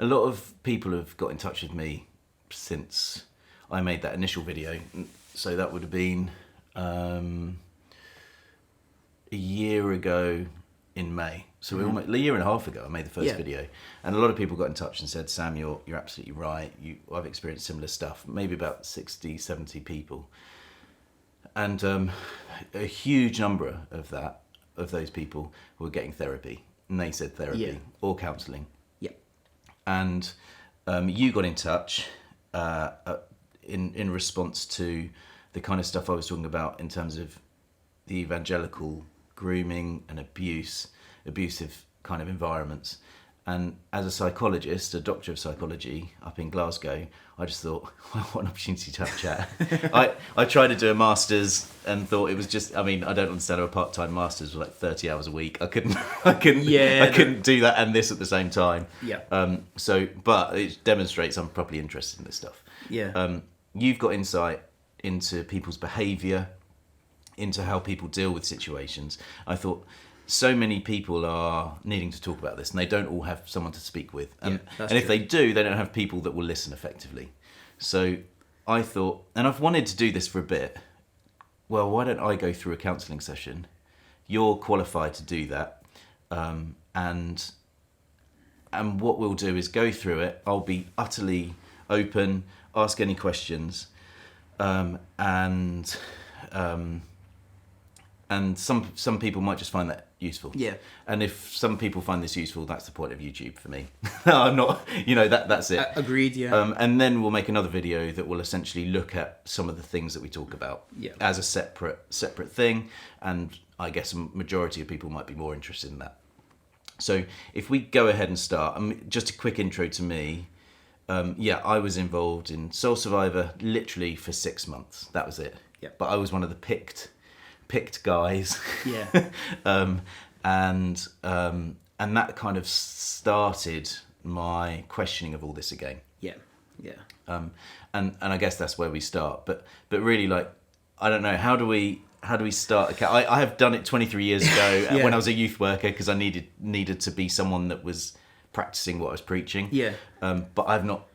a lot of people have got in touch with me since I made that initial video. So that would have been a year ago in May. So we're almost a year and a half ago I made the first video, and a lot of people got in touch and said, Sam, you're absolutely right. I've experienced similar stuff. Maybe about 60, 70 people. And a huge number of those people were getting therapy. And they said therapy or counselling. Yeah. And you got in touch in response to the kind of stuff I was talking about in terms of the evangelical grooming and abusive kind of environments. And as a psychologist, a doctor of psychology up in Glasgow, I just thought, what an opportunity to have a chat. I tried to do a master's and thought it was just, I mean, I don't understand how a part-time master's was like 30 hours a week. I couldn't do that and this at the same time. Yeah. But it demonstrates I'm properly interested in this stuff. Yeah. You've got insight into people's behaviour, into how people deal with situations. I thought so many people are needing to talk about this and they don't all have someone to speak with. And if they do, they don't have people that will listen effectively. So I thought, and I've wanted to do this for a bit, well, why don't I go through a counselling session? You're qualified to do that. And what we'll do is go through it. I'll be utterly open, ask any questions, and some people might just find that useful. Yeah. And if some people find this useful, that's the point of YouTube for me. I'm not, that's it. Agreed, yeah. And then we'll make another video that will essentially look at some of the things that we talk about as a separate thing. And I guess a majority of people might be more interested in that. So if we go ahead and start, just a quick intro to me. I was involved in Soul Survivor literally for 6 months. That was it. Yeah. But I was one of the picked guys. Yeah. And that kind of started my questioning of all this again. Yeah. Yeah. And I guess that's where we start. But really, like, I don't know, how do we start? I have done it 23 years ago when I was a youth worker because I needed to be someone that was practicing what I was preaching. Yeah. But I've not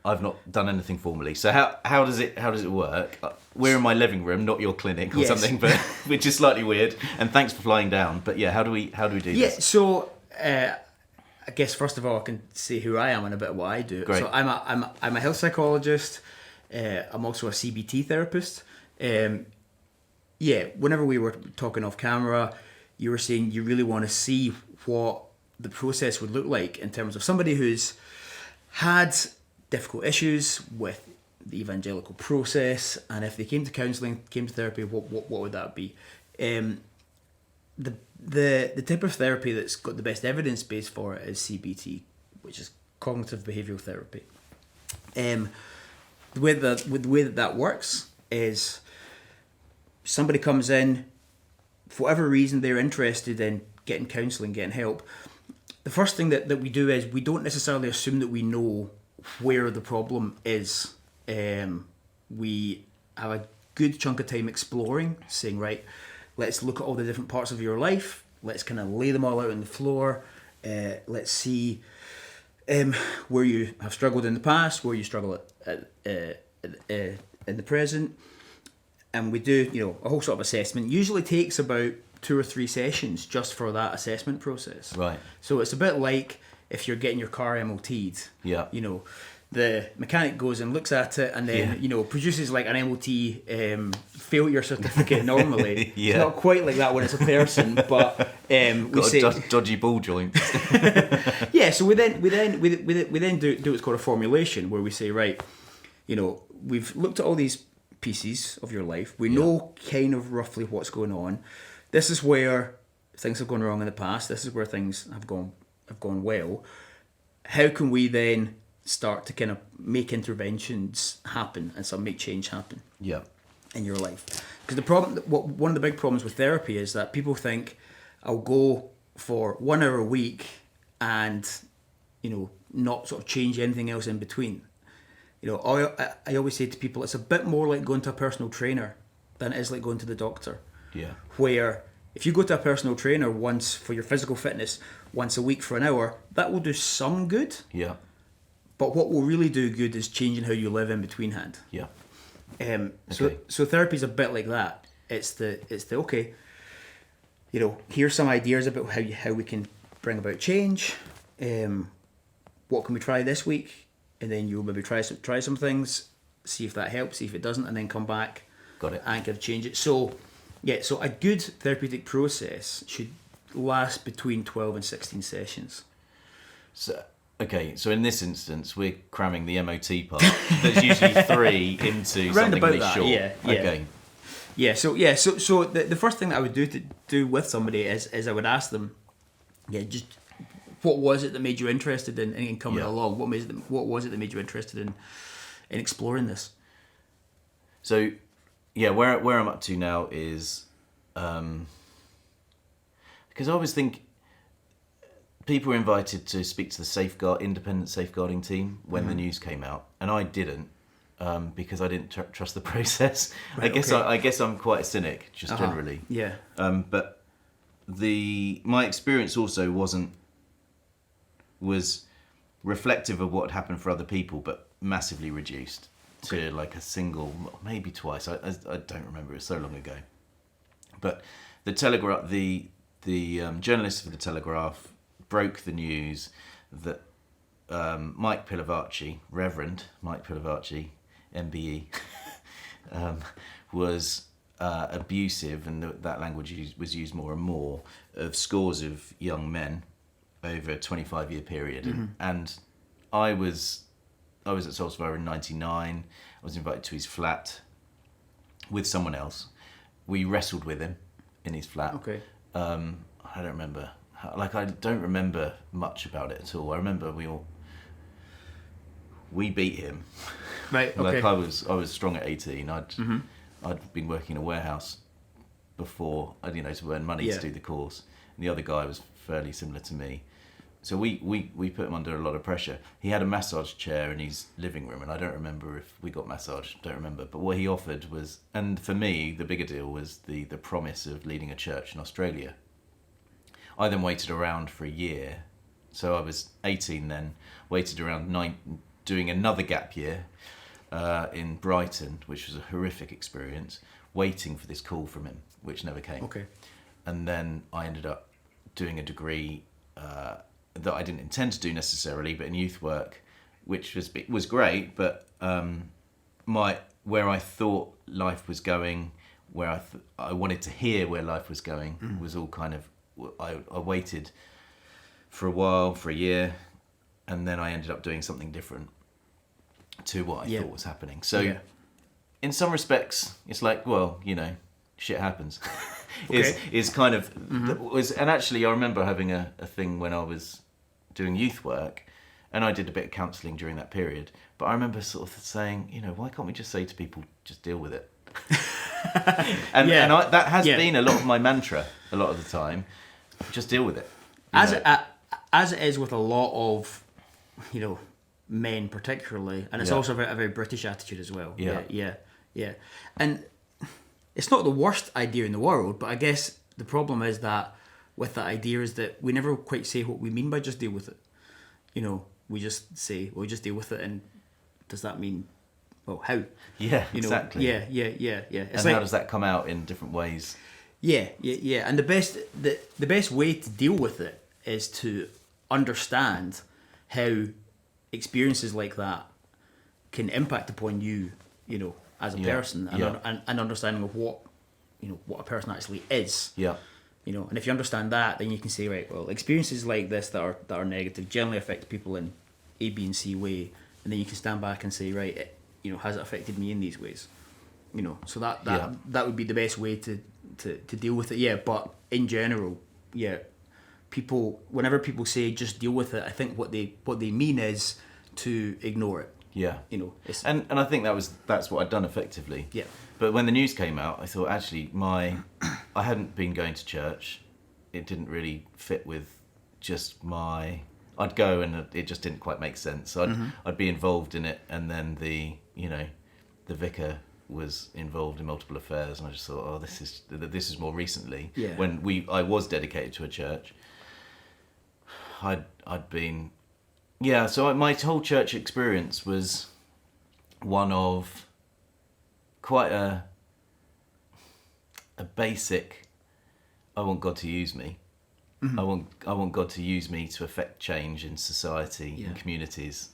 done anything formally. So how does it work? We're in my living room, not your clinic or something, but which is slightly weird. And thanks for flying down. But how do we do this? Yeah. So I guess first of all I can say who I am and a bit of what I do. Great. So I'm a health psychologist. I'm also a CBT therapist. Whenever we were talking off camera, you were saying you really want to see what the process would look like in terms of somebody who's had difficult issues with the evangelical process, and if they came to counselling, came to therapy, what would that be? The type of therapy that's got the best evidence base for it is CBT, which is cognitive behavioural therapy. The way that works is somebody comes in, for whatever reason they're interested in getting counselling, getting help. The first thing that we do is we don't necessarily assume that we know where the problem is. We have a good chunk of time exploring, saying, right, let's look at all the different parts of your life. Let's kind of lay them all out on the floor. Let's see where you have struggled in the past, where you struggle in the present. And we do, a whole sort of assessment. Usually takes about 2 or 3 sessions just for that assessment process. Right. So it's a bit like if you're getting your car MOT'd. Yeah. The mechanic goes and looks at it and then, produces like an MOT failure certificate normally. It's not quite like that when it's a person, but we say dodgy ball joint. So we then do what's called a formulation, where we say, right, we've looked at all these pieces of your life. We know kind of roughly what's going on. This is where things have gone wrong in the past. This is where things have gone well. How can we then start to kind of make interventions happen and make change happen in your life? Because one of the big problems with therapy is that people think I'll go for 1 hour a week and not sort of change anything else in between. I always say to people, it's a bit more like going to a personal trainer than it is like going to the doctor. Yeah. Where if you go to a personal trainer once for your physical fitness, once a week for an hour, that will do some good. Yeah. But what will really do good is changing how you live in between hand. Yeah. So therapy is a bit like that. It's the okay, you know, here's some ideas about how we can bring about change. What can we try this week? And then you'll maybe try some things, see if that helps, see if it doesn't, and then come back. Got it. And kind of change it. So a good therapeutic process should last between 12 and 16 sessions. So, okay, so in this instance, we're cramming the MOT part. There's usually 3 into something really short. Yeah. Okay. Yeah. So the first thing that I would do with somebody is I would ask them, just what was it that made you interested in coming along? What was it that made you interested in exploring this? So, where I'm up to now is, because I always think people were invited to speak to the independent safeguarding team when the news came out, and I didn't, because I didn't trust the process. Right, I guess I'm quite a cynic, just generally. Yeah. But my experience also was reflective of what happened for other people, but massively reduced to like a single, maybe twice. I don't remember. It was so long ago. But the Telegraph, the journalist for the Telegraph broke the news that Mike Pilavachi, Reverend Mike Pilavachi, MBE, was abusive, and that language was used more and more, of scores of young men over a 25-year period. Mm-hmm. And I was at Solskjaer in 99. I was invited to his flat with someone else. We wrestled with him in his flat. Okay. I don't remember. I don't remember much about it at all. I remember we beat him. Right. Okay. Like I was strong at 18. I'd been working in a warehouse before, to earn money to do the course. And the other guy was fairly similar to me. So we put him under a lot of pressure. He had a massage chair in his living room, and I don't remember if we got massaged. Don't remember. But what he offered was, and for me, the bigger deal was the promise of leading a church in Australia. I then waited around for a year. So I was 18 then, waited around 9, doing another gap year in Brighton, which was a horrific experience, waiting for this call from him, which never came. Okay. And then I ended up doing a degree that I didn't intend to do necessarily, but in youth work, which was great, but where I thought life was going, where I wanted to hear where life was going, was all kind of, I waited for a while, for a year, and then I ended up doing something different to what I thought was happening. So in some respects, it's like, well, shit happens. is kind of, and actually I remember having a thing when I was doing youth work, and I did a bit of counselling during that period, but I remember sort of saying, why can't we just say to people, just deal with it? That has been a lot of my mantra a lot of the time, just deal with it. As it is with a lot of, men particularly, and it's also a very British attitude as well. Yeah. And it's not the worst idea in the world, but I guess the problem is that with that idea is that we never quite say what we mean by just deal with it. We just say, well, just deal with it, and does that mean, well, how? Yeah, exactly. Yeah. It's how does that come out in different ways? Yeah. And the best way to deal with it is to understand how experiences like that can impact upon you, as a person, and an understanding of what a person actually is. Yeah. And if you understand that, then you can say, right, well, experiences like this that are negative generally affect people in A, B, and C way, and then you can stand back and say, right, has it affected me in these ways? So that would be the best way to deal with it. Yeah, but in general, people, whenever people say just deal with it, I think what they mean is to ignore it. Yeah. And I think that's what I'd done effectively. Yeah. But when the news came out, I thought actually I hadn't been going to church. It didn't really fit with just I'd go and it just didn't quite make sense. So I'd be involved in it, and then the vicar was involved in multiple affairs, and I just thought, oh, this is more recently. Yeah. When I was dedicated to a church, I'd been Yeah, so my whole church experience was one of quite a basic, I want God to use me. I want God to use me to affect change in society and communities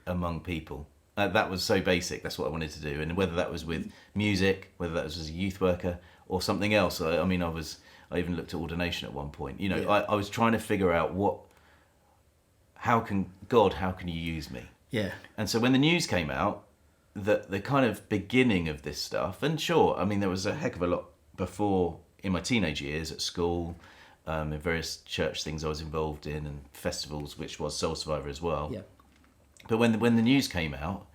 among people. That was so basic. That's what I wanted to do. And whether that was with music, whether that was as a youth worker or something else. I even looked at ordination at one point. I was trying to figure out how can you use me? Yeah. And so when the news came out, the kind of beginning of this stuff, and sure, I mean, there was a heck of a lot before in my teenage years at school, in various church things I was involved in and festivals, which was Soul Survivor as well. Yeah. But when the news came out,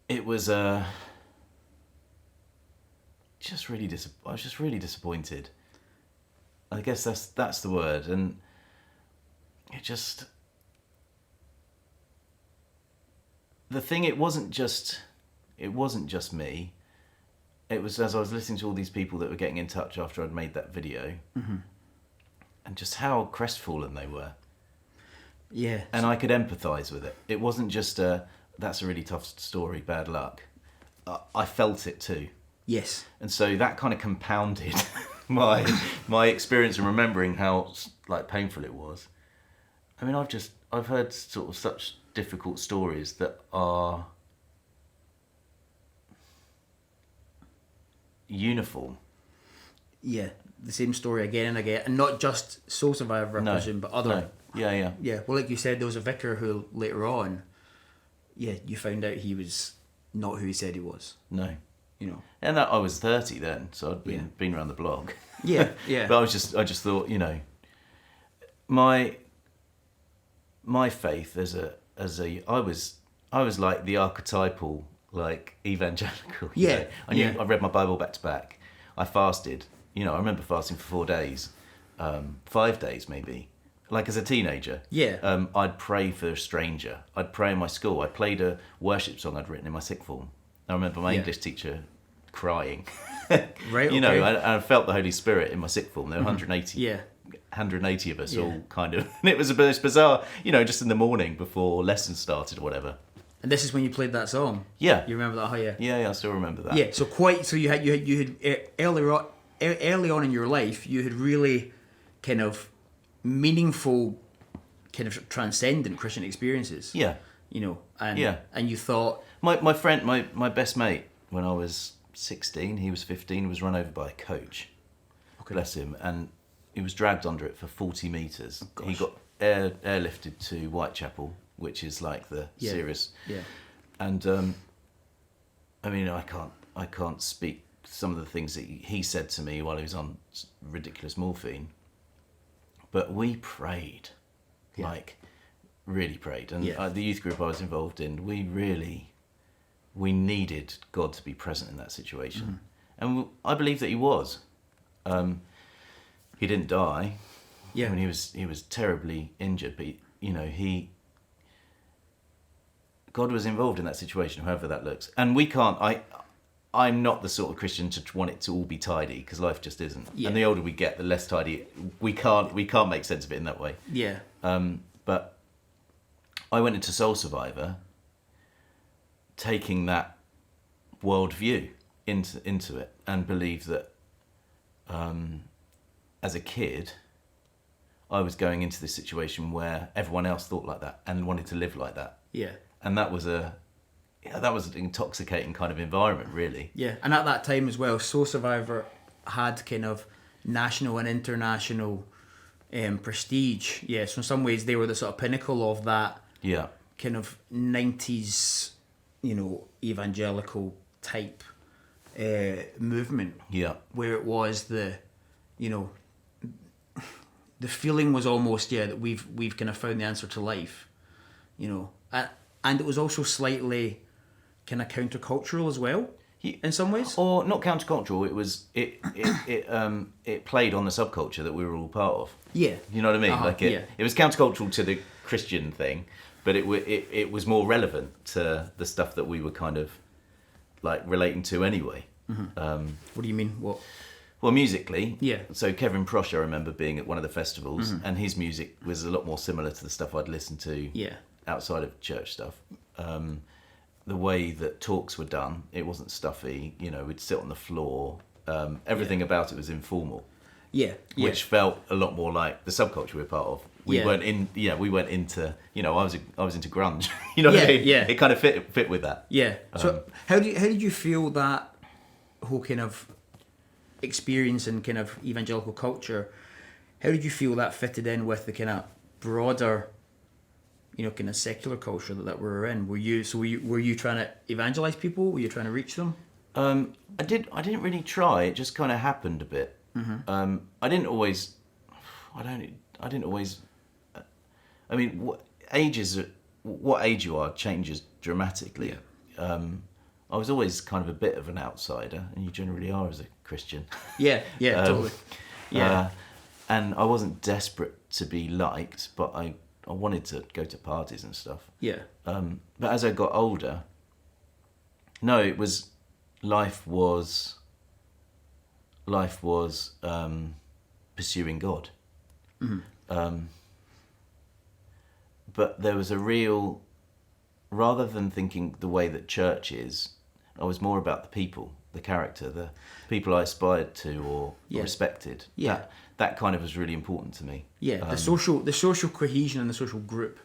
it was I was just really disappointed. I guess that's the word, and the thing. It wasn't just me. It was as I was listening to all these people that were getting in touch after I'd made that video, and just how crestfallen they were. Yeah. And I could empathise with it. It wasn't just that's a really tough story, bad luck. I felt it too. Yes. And so that kind of compounded my experience and remembering how painful it was. I mean, I've heard sort of such difficult stories that are uniform. Yeah, the same story again and again, and not just Soul Survivor, I presume, but other. No. Yeah. Yeah, well, like you said, there was a vicar who later on, you found out he was not who he said he was. No. And I was 30 then, so I'd been around the block. Yeah. But I just thought, my faith I was like the archetypal evangelical. Yeah. I read my Bible back to back. I fasted. I remember fasting for 4 days, 5 days maybe. As a teenager. Yeah. I'd pray for a stranger. I'd pray in my school. I played a worship song I'd written in my sixth form. I remember my English teacher crying. Right. Okay. I felt the Holy Spirit in my sixth form. There were 180 of us all kind of, and it was a bit bizarre, just in the morning before lessons started or whatever. And this is when you played that song. Yeah. You remember that? Oh yeah. Yeah, I still remember that. Yeah. So you had early on in your life, you had really kind of meaningful, kind of transcendent Christian experiences. Yeah. And you thought my friend, my best mate, when I was 16, he was 15, was run over by a coach. Okay. Bless him, and he was dragged under it for 40 metres. Oh, he got airlifted to Whitechapel, which is the serious. Yeah. And I can't speak some of the things that he said to me while he was on ridiculous morphine. But we prayed, really prayed, and the youth group I was involved in, we needed God to be present in that situation, and I believe that He was. He didn't die. Yeah. I mean, he was terribly injured, but God was involved in that situation, however that looks. And we can't. I'm not the sort of Christian to want it to all be tidy, because life just isn't. Yeah. And the older we get, the less tidy. We can't make sense of it in that way. Yeah. But I went into Soul Survivor, taking that worldview into it, and believed that as a kid, I was going into this situation where everyone else thought like that and wanted to live like that. Yeah. And that was an intoxicating kind of environment, really. Yeah, and at that time as well, Soul Survivor had kind of national and international prestige. Yeah, so in some ways they were the sort of pinnacle of that kind of 90s, evangelical type movement. Yeah. Where it was the feeling was almost, that we've kind of found the answer to life, and it was also slightly kind of countercultural as well, in some ways. Or not countercultural. It played on the subculture that we were all part of. Yeah. You know what I mean? It was countercultural to the Christian thing, but it was more relevant to the stuff that we were kind of relating to anyway. Mm-hmm. What do you mean? What? Well, musically, Yeah. So Kevin Prosh, I remember being at one of the festivals, and his music was a lot more similar to the stuff I'd listened to Yeah. outside of church stuff. The way that talks were done, it wasn't stuffy. We'd sit on the floor. Everything about it was informal, Yeah. which felt a lot more like the subculture we're part of. We Yeah. weren't in. Yeah, we went into. I was into grunge. What I mean? Yeah. It kind of fit with that. Yeah. So how did you feel that whole kind of experience in kind of evangelical culture? How did you feel that fitted in with the kind of broader, kind of secular culture that we're in? Were you trying to evangelize people? Were you trying to reach them? I didn't really try. It just kind of happened a bit. I didn't always. I didn't always. I mean, what age you are changes dramatically. Yeah. I was always kind of a bit of an outsider, and you generally are as a Christian. Yeah. Totally. Yeah. And I wasn't desperate to be liked, but I wanted to go to parties and stuff. Yeah. But as I got older, no, it was life was pursuing God. But there was a real, rather than thinking the way that church is, I was more about the people, the character, the people I aspired to or respected. Yeah. That kind of was really important to me. Yeah, the social cohesion and the social group,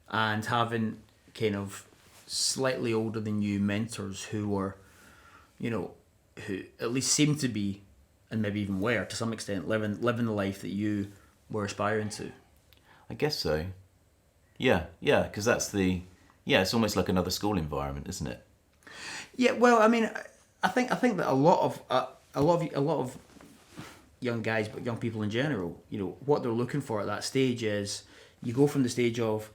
and having kind of slightly older than you mentors who were, who at least seemed to be, and maybe even were to some extent, living the life that you were aspiring to. I guess so. Yeah, because it's almost like another school environment, isn't it? Yeah, well, I mean, I think that a lot of young guys, but young people in general, what they're looking for at that stage is you go from the stage of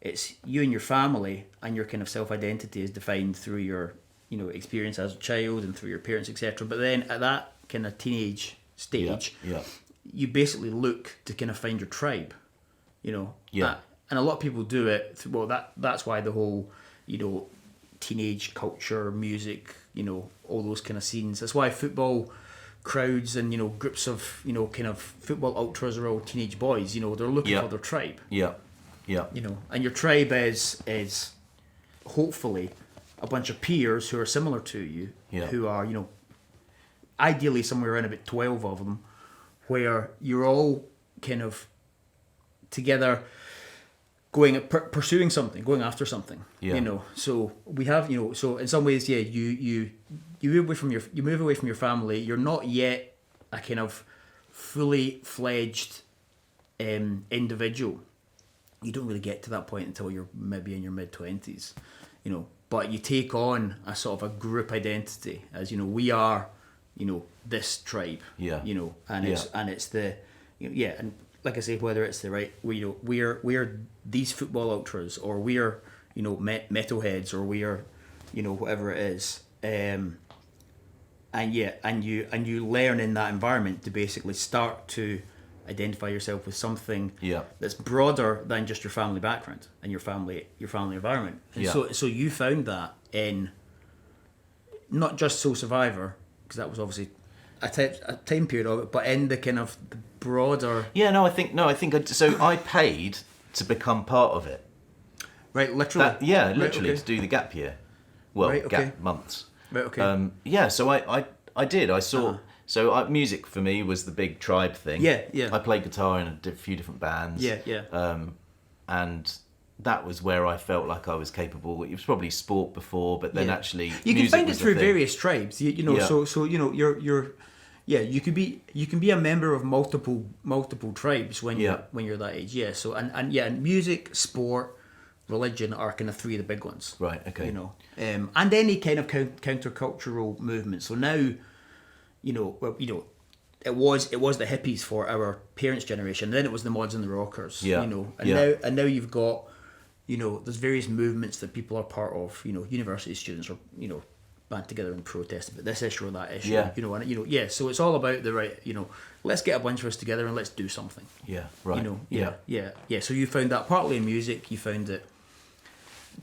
it's you and your family, and your kind of self-identity is defined through your experience as a child and through your parents, etc. But then at that kind of teenage stage, you basically look to kind of find your tribe, and a lot of people do it. Well, that's why the whole teenage culture, music, all those kind of scenes. That's why football crowds and groups of kind of football ultras are all teenage boys. They're looking for their tribe. Yeah. And your tribe is hopefully a bunch of peers who are similar to you, who are ideally somewhere around about 12 of them, where you're all kind of together pursuing something, going after something. So we have so in some ways, you move away from your family. You're not yet a kind of fully fledged individual. You don't really get to that point until you're maybe in your mid-20s, but you take on a sort of a group identity as we are this tribe, and it's the and like I say, whether it's the right, we're these football ultras, or we're metalheads, or we're whatever it is, and you learn in that environment to basically start to identify yourself with something that's broader than just your family background and your family environment. And so you found that in not just Soul Survivor, because that was obviously a time period of it, but in the kind of the broader. So I paid to become part of it. Right, literally. Literally to do the gap year. Well, gap months. Right, okay. So I did. I saw. So music for me was the big tribe thing. Yeah. I played guitar in a few different bands. And that was where I felt like I was capable. It was probably sport before, but then actually you can find it through thing. Various tribes. So you can be a member of multiple tribes when you're that age. Yeah. So and music, sport, religion are kind of three of the big ones. Right. Okay. And any kind of countercultural movement. So now, it was the hippies for our parents' generation. Then it was the mods and the rockers. Now you've got, there's various movements that people are part of. University students are band together and protest about this issue or that issue. So it's all about the right. Let's get a bunch of us together and let's do something. Yeah. Right. So you found that partly in music. You found it.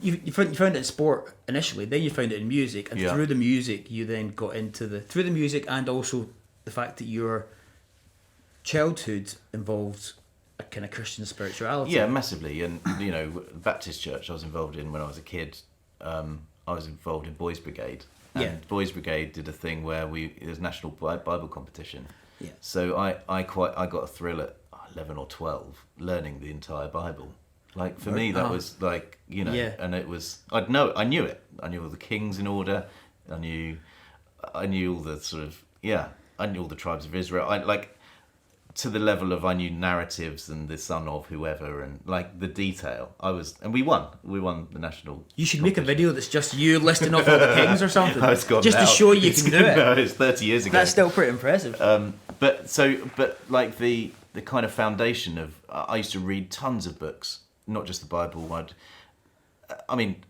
You found it in sport initially, then you found it in music, and through the music you then got into through the music and also the fact that your childhood involved a kind of Christian spirituality. Yeah, massively. And, you know, Baptist church I was involved in when I was a kid. I was involved in Boys Brigade. And Boys Brigade did a thing where it was national Bible competition. Yeah. So I got a thrill at 11 or 12 learning the entire Bible. Like, for me, that was like, you know, and it was, I knew it. I knew all the kings in order. I knew all the sort of, I knew all the tribes of Israel. To the level of I knew narratives and the son of whoever and like the detail. And we won the national. You should make a video that's just you listing off all the kings or something. It's gone just now. To show you can do it. No, it's 30 years ago. That's still pretty impressive. But like the kind of foundation of, I used to read tons of books, not just the Bible. I mean,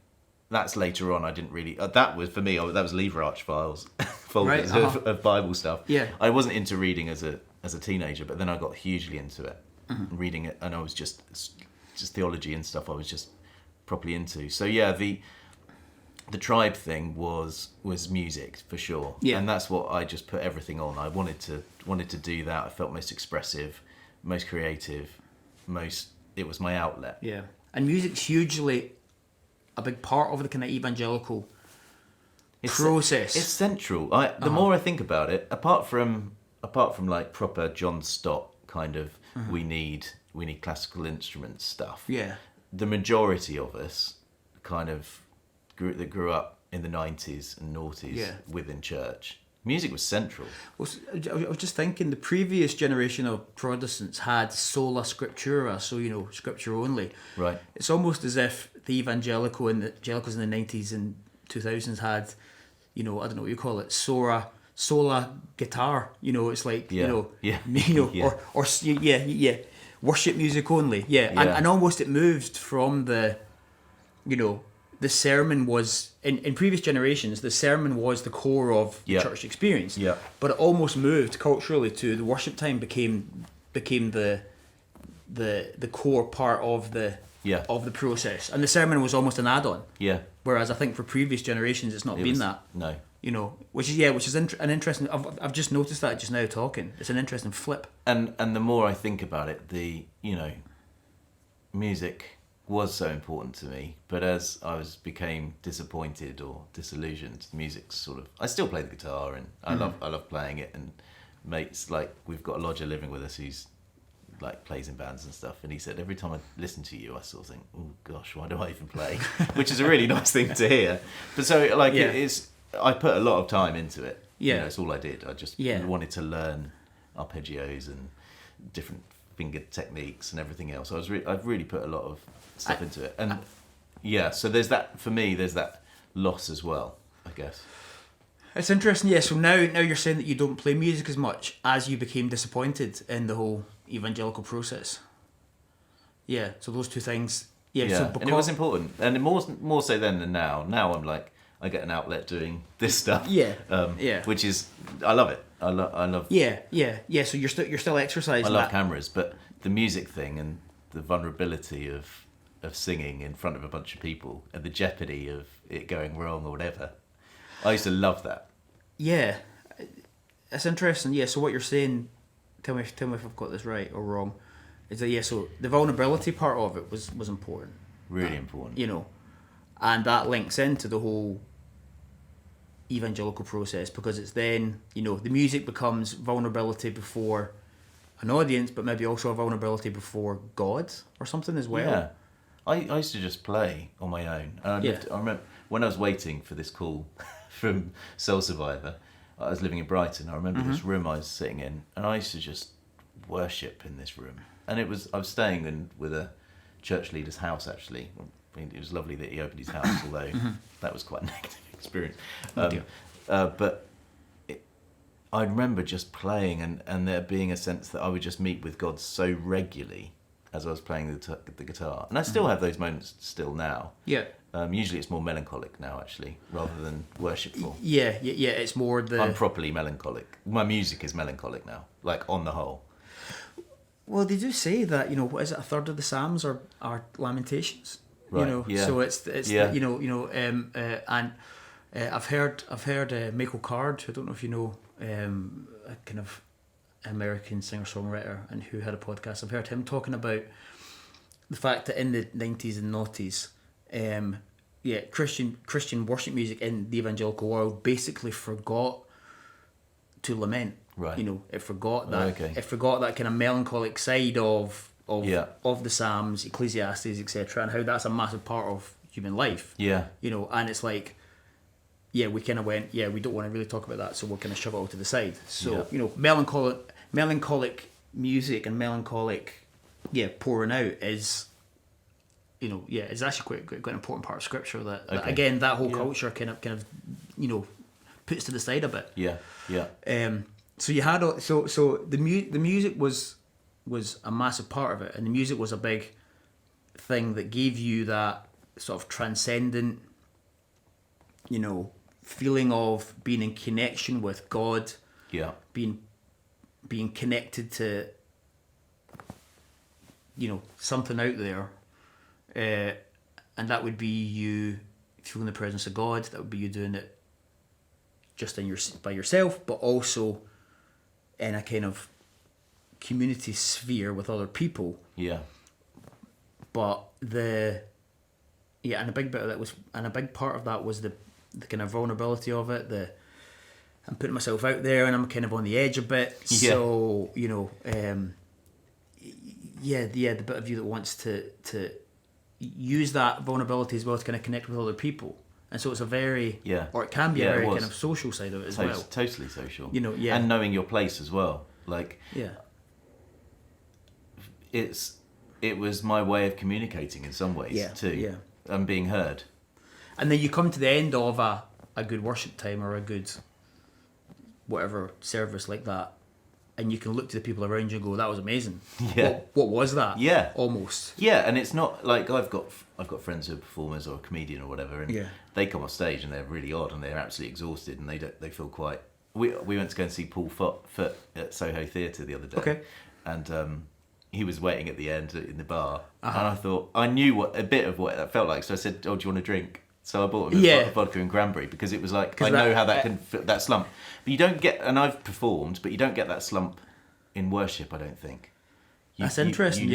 that's later on. I didn't really. That was for me. That was Lever Arch files, folders of Bible stuff. Yeah. I wasn't into reading as a teenager, but then I got hugely into it, reading it, and I was just theology and stuff I was just properly into. So yeah, the tribe thing was music for sure, and that's what I just put everything on. I wanted to do that. I felt most expressive, most creative, it was my outlet. Yeah, and music's hugely a big part of the kind of evangelical process. It's central. The more I think about it, apart from like proper John Stott kind of we need classical instruments stuff. Yeah. The majority of us kind of grew up in the 90s and noughties within church. Music was central. Well, I was just thinking the previous generation of Protestants had sola scriptura, so, you know, scripture only. Right. It's almost as if the evangelicals in the 90s and 2000s had, you know, I don't know what you call it, sola guitar, you know, it's like, worship music only, And almost it moved from the, you know, the sermon was, in previous generations, the sermon was the core of the church experience, but it almost moved culturally to the worship time became the core part of the process, and the sermon was almost an add-on. Yeah. Whereas I think for previous generations, it's not been that. No. You know, which is an interesting. I've just noticed that just now talking. It's an interesting flip. And the more I think about it, music was so important to me. But as I became disappointed or disillusioned, music I still play the guitar and I love playing it. And mates, like, we've got a lodger living with us who's like plays in bands and stuff, and he said every time I listen to you I sort of think, oh gosh, why do I even play? Which is a really nice thing to hear. But so like it is. I put a lot of time into it. Yeah, you know, it's all I did. I just wanted to learn arpeggios and different finger techniques and everything else. I've really put a lot of stuff into it, and so there's that for me. There's that loss as well, I guess. It's interesting. Yeah. So now you're saying that you don't play music as much as you became disappointed in the whole evangelical process. Yeah. So those two things. Yeah. Yeah. So And it was important, and more so then than now. Now I'm like, I get an outlet doing this stuff. Which is, I love it. I love. Yeah. So you're still exercising. I love cameras, but the music thing and the vulnerability of singing in front of a bunch of people and the jeopardy of it going wrong or whatever. I used to love that. Yeah, it's interesting. Yeah. So what you're saying, tell me if I've got this right or wrong, is that so the vulnerability part of it was important. Really important. You know, and that links into the whole evangelical process, because it's then, you know, the music becomes vulnerability before an audience, but maybe also a vulnerability before God or something as well. Yeah, I used to just play on my own. I remember when I was waiting for this call from Soul Survivor, I was living in Brighton. I remember this room I was sitting in, and I used to just worship in this room. And I was staying with a church leader's house, actually. I mean, it was lovely that he opened his house, although that was quite a negative experience. But I remember just playing and there being a sense that I would just meet with God so regularly as I was playing the guitar. And I still have those moments still now. Yeah. Usually it's more melancholic now, actually, rather than worshipful. Yeah, it's more I'm properly melancholic. My music is melancholic now, like on the whole. Well, they do say that, you know, what is it, a third of the Psalms are lamentations. Right. You know, so it's and I've heard Michael Card. I don't know if you know, a kind of American singer-songwriter, and who had a podcast. I've heard him talking about the fact that in the 90s and noughties, Christian worship music in the evangelical world basically forgot to lament. Right. You know, it forgot that. Okay. It forgot that kind of melancholic side of the Psalms, Ecclesiastes, etc., and how that's a massive part of human life. Yeah. You know, and it's like, we kind of went, we don't want to really talk about that, so we'll kind of shove it all to the side. So, you know, melancholic music and melancholic, pouring out is, you know, it's actually quite an important part of Scripture that again, that whole culture kind of, you know, puts to the side a bit. Yeah. So you had so the music was a massive part of it, and the music was a big thing that gave you that sort of transcendent, you know, feeling of being in connection with God. Yeah. Being connected to, you know, something out there, and that would be you feeling the presence of God. That would be you doing it just by yourself, but also in a kind of community sphere with other people. Yeah. But and a big bit of that was, and a big part of that was the kind of vulnerability of it. I'm putting myself out there, and I'm kind of on the edge a bit. Yeah. So, you know, the bit of you that wants to use that vulnerability as well to kind of connect with other people. And so it's a very, or it can be a very kind of social side of it as well. Totally social. You know, and knowing your place as well. Like, it was my way of communicating in some ways too. Yeah. And being heard. And then you come to the end of a good worship time or a good whatever service like that, and you can look to the people around you and go, that was amazing. Yeah. What was that? Yeah. Almost. Yeah, and it's not like I've got friends who are performers or a comedian or whatever, and they come off stage and they're really odd and they're absolutely exhausted and they feel quite. We went to go and see Paul Foot at Soho Theatre the other day. Okay. And he was waiting at the end in the bar, and I thought I knew a bit of what that felt like, so I said, "Oh, do you want a drink?" So I bought him a vodka and cranberry, because it was like, I know how that can that slump. But you don't get, and I've performed, but you don't get that slump in worship, I don't think. That's interesting.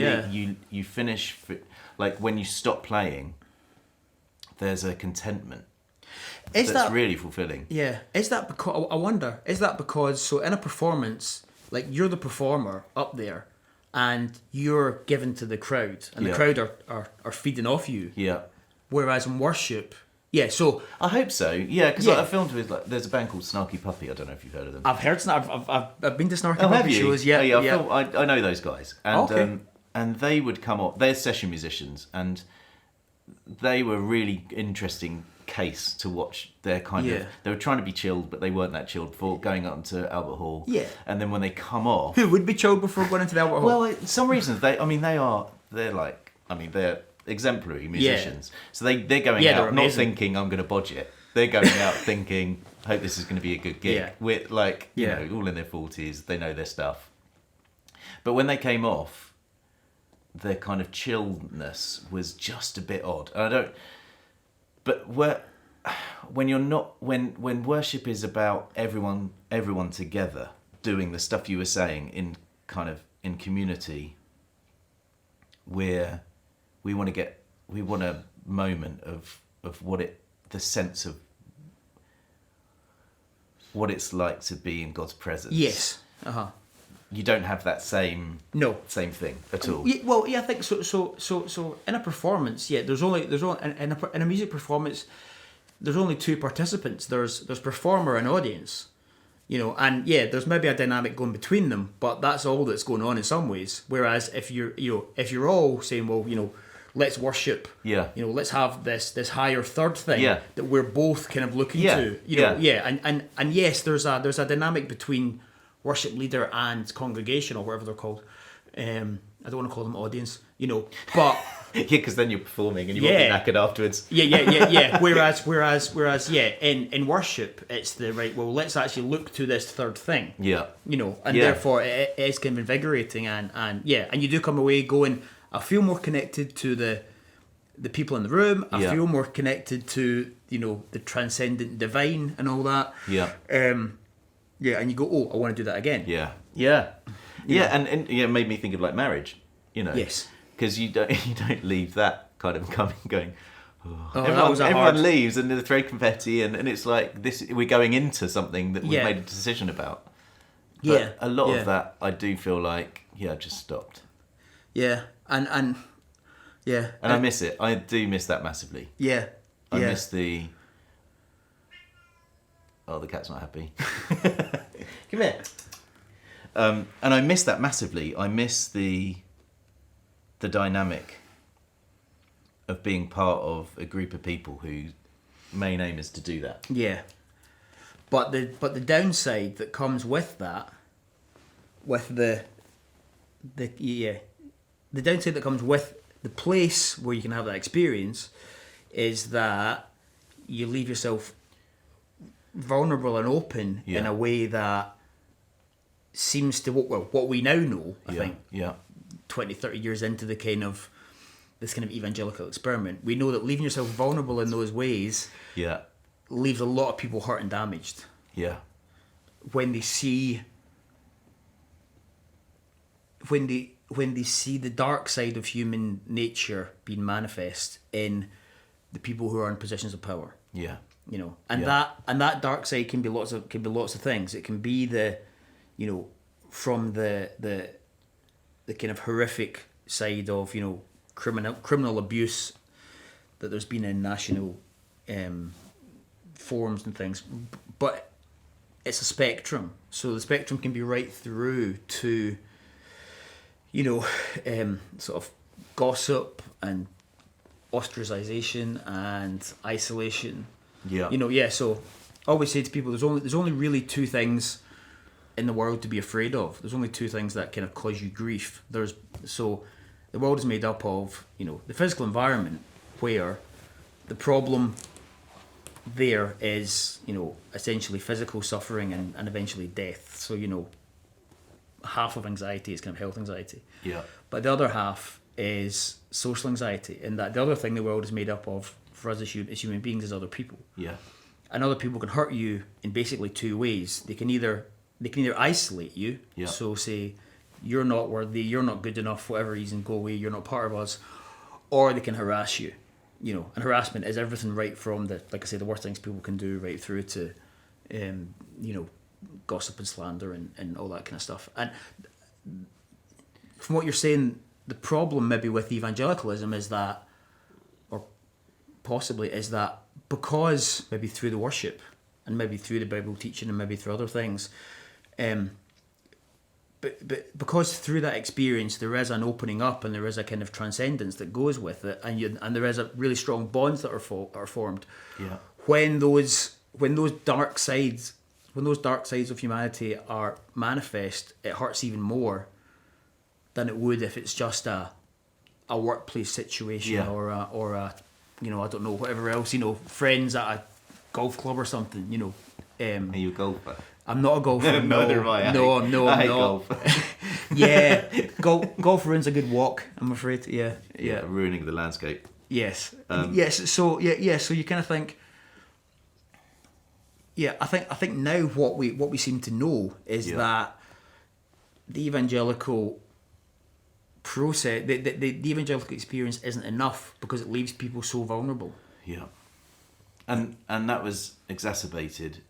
You finish, like when you stop playing, there's a contentment. That's really fulfilling. Yeah. Is that because, I wonder, is that because, so in a performance, like you're the performer up there, and you're given to the crowd, and the crowd are feeding off you. Yeah. Whereas in worship, so I hope so. Yeah, because I filmed with, like, there's a band called Snarky Puppy. I don't know if you've heard of them. I've heard. I've been to Snarky Puppy shows. Yeah, I know those guys, and and they would come up. They're session musicians, and they were really interesting case to watch. Their kind of, they were trying to be chilled, but they weren't that chilled before going up to Albert Hall. Yeah, and then when they come off, who would be chilled before going into the Albert Hall? Well, for some reason they're exemplary musicians. So they're going out not thinking I'm going to bodge it. They're going out thinking, hope this is going to be a good gig. Yeah. With you know, all in their 40s, they know their stuff. But when they came off, their kind of chilledness was just a bit odd. But when you're not, when worship is about everyone together doing the stuff you were saying in community, where we want a moment of the sense of what it's like to be in God's presence. Yes. You don't have that same thing at all. I think so. So in a performance, there's only in a music performance, there's only two participants. There's performer and audience. You know, and there's maybe a dynamic going between them, but that's all that's going on in some ways. Whereas if you're all saying, well, you know, let's worship, you know, let's have this higher third thing that we're both kind of looking to, you know, and yes, there's a dynamic between worship leader and congregation, or whatever they're called. I don't want to call them audience, you know, but because then you're performing and you won't be knackered afterwards. Whereas in worship, it's the right. Well, let's actually look to this third thing. Yeah, you know, and therefore it is kind of invigorating, and you do come away going, I feel more connected to the people in the room. I Yeah. feel more connected to, the transcendent divine and all that. Yeah. Yeah, and you go, oh, I want to do that again. Yeah. Yeah. Yeah, and it made me think of like marriage, Yes. because you don't leave that kind of going. Oh. that was Everyone leaves and they throw confetti and it's like this. We're going into something that we've Yeah. made a decision about. But Yeah. a lot Yeah. of that, I do feel like, just stopped. Yeah, and yeah. And I miss it. I do miss that massively. Yeah. I yeah. miss the... Oh, the cat's not happy. Come here. And I miss that massively. I miss the dynamic of being part of a group of people whose main aim is to do that. Yeah. But the downside that comes with that, with the downside that comes with the place where you can have that experience, is that you leave yourself vulnerable and open in a way that seems to what we now know, I think, 20, 30 years into the kind of this kind of evangelical experiment, we know that leaving yourself vulnerable in those ways leaves a lot of people hurt and damaged. Yeah. When they see the dark side of human nature being manifest in the people who are in positions of power. Yeah. That dark side can be lots of things. It can be from the kind of horrific side of criminal abuse that there's been in national forums and things, but it's a spectrum. So the spectrum can be right through to sort of gossip and ostracization and isolation. So I always say to people, there's only really two things in the world to be afraid of. There's only two things that kind of cause you grief. The world is made up of, the physical environment, where the problem there is, essentially physical suffering and eventually death. So, half of anxiety is kind of health anxiety. Yeah. But the other half is social anxiety, and that the other thing the world is made up of for us as human beings is other people. Yeah. And other people can hurt you in basically two ways. They can either isolate you, so say you're not worthy, you're not good enough, for whatever reason, go away, you're not part of us, or they can harass you. And harassment is everything right from the worst things people can do, right through to gossip and slander and all that kind of stuff. And from what you're saying, the problem maybe with evangelicalism is that, or possibly is that, because maybe through the worship and maybe through the Bible teaching and maybe through other things, but because through that experience there is an opening up and there is a kind of transcendence that goes with it, and there is a really strong bonds that are formed. Yeah. When those dark sides of humanity are manifest, it hurts even more than it would if it's just a workplace situation or a I don't know, whatever else, friends at a golf club or something, Are you a golfer? I'm not a golfer. Neither am I. No, I I'm hate not. golf. Yeah, golf ruins a good walk, I'm afraid. Yeah. Ruining the landscape. Yes. Yes. So So you kind of think. Yeah, I think now what we seem to know is that the evangelical process, the evangelical experience isn't enough because it leaves people so vulnerable. Yeah. And that was exacerbated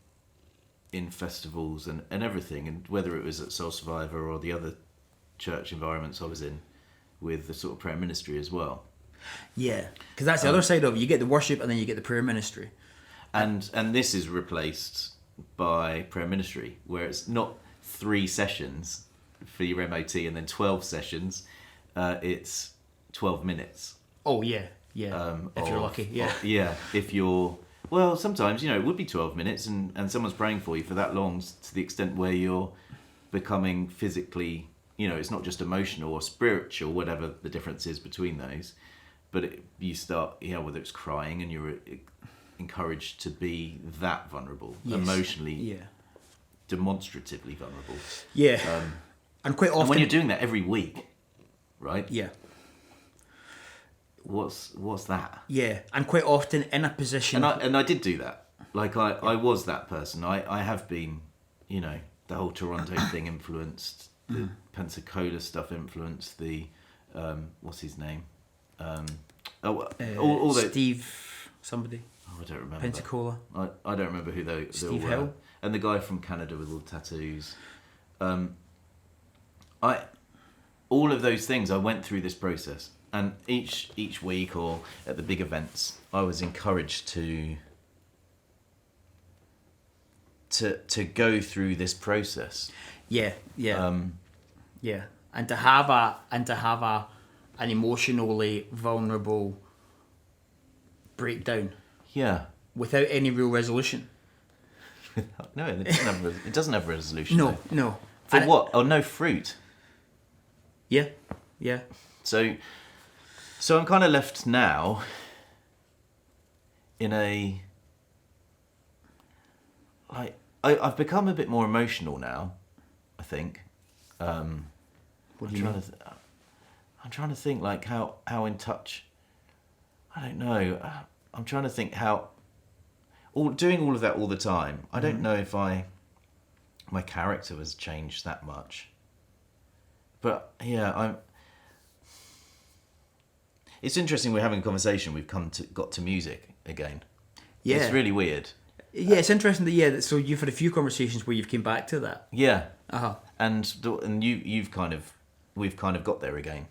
in festivals and everything, and whether it was at Soul Survivor or the other church environments I was in, with the sort of prayer ministry as well. Yeah. Because that's the other side of it. You get the worship and then you get the prayer ministry. And this is replaced by prayer ministry, where it's not 3 sessions for your MOT and then 12 sessions. It's 12 minutes. Oh, yeah. Yeah. If you're lucky. Yeah. If you're... Well, sometimes, it would be 12 minutes and someone's praying for you for that long, to the extent where you're becoming physically, it's not just emotional or spiritual, whatever the difference is between those, but you start, whether it's crying and you're encouraged to be that vulnerable, emotionally, demonstratively vulnerable. Yeah. And quite often... And when you're doing that every week, right? Yeah. what's that? Yeah, and quite often in a position. And I did do that. Like I was that person. I have been, the whole Toronto thing influenced, the Pensacola stuff influenced, the what's his name? All the Steve somebody. Oh, I don't remember. Pensacola. I don't remember who they Steve all were. Hill. And the guy from Canada with all the tattoos. All of those things, I went through this process, and each week or at the big events, I was encouraged to go through this process. Yeah, and to have an emotionally vulnerable breakdown. Yeah. Without any real resolution. No, it doesn't have a resolution. No, though. no. For what? Oh, no fruit. Yeah. So I'm kind of left now in a I've become a bit more emotional now, I think. What do you mean? I'm trying to think like how in touch. I don't know. I'm trying to think how. Doing all of that all the time. I don't know if my character has changed that much. But yeah, It's interesting we're having a conversation. We've got to music again. Yeah, it's really weird. Yeah, it's interesting that so you've had a few conversations where you've came back to that. Yeah. Uh-huh. And we've kind of got there again.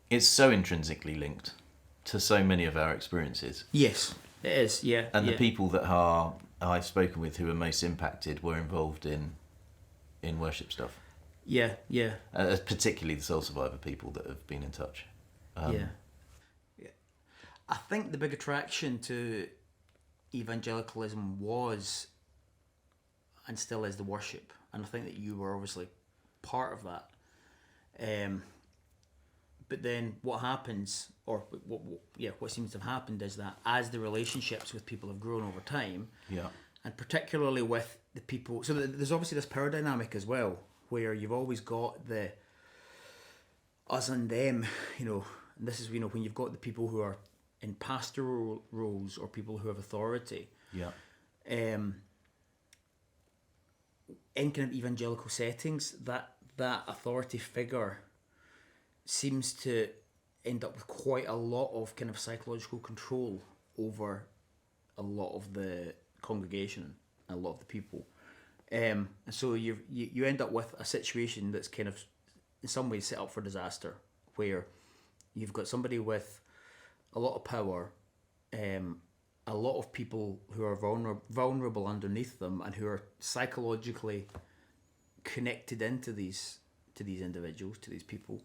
It's so intrinsically linked to so many of our experiences. Yes, it is. Yeah. And the people that I've spoken with who are most impacted were involved in worship stuff. Yeah. Particularly the soul survivor people that have been in touch. Yeah. I think the big attraction to evangelicalism was and still is the worship, and I think that you were obviously part of that. But then what happens, or what seems to have happened, is that as the relationships with people have grown over time, and particularly with the people, so there's obviously this power dynamic as well, where you've always got the us and them, and this is when you've got the people who are in pastoral roles or people who have authority. In kind of evangelical settings, that authority figure seems to end up with quite a lot of kind of psychological control over a lot of the congregation and a lot of the people. And so you end up with a situation that's kind of in some ways set up for disaster, where you've got somebody with a lot of power, a lot of people who are vulnerable underneath them and who are psychologically connected into these individuals, to these people.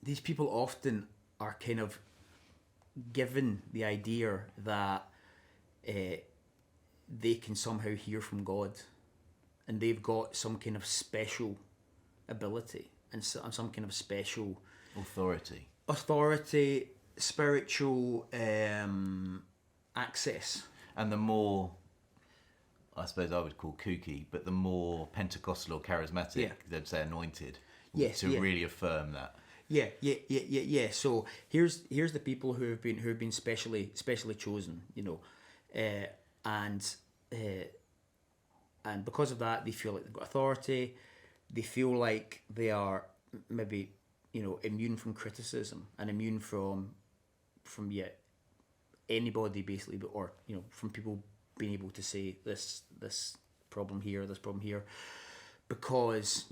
These people often are kind of given the idea that they can somehow hear from God, and they've got some kind of special ability and some kind of special authority, spiritual access. And the more, I suppose I would call kooky, but the more Pentecostal or charismatic, they'd say anointed, really affirm that. Yeah. So here's the people who have been specially chosen, and because of that, they feel like they've got authority. They feel like they are maybe immune from criticism and immune from anybody basically, or from people being able to say this problem here, because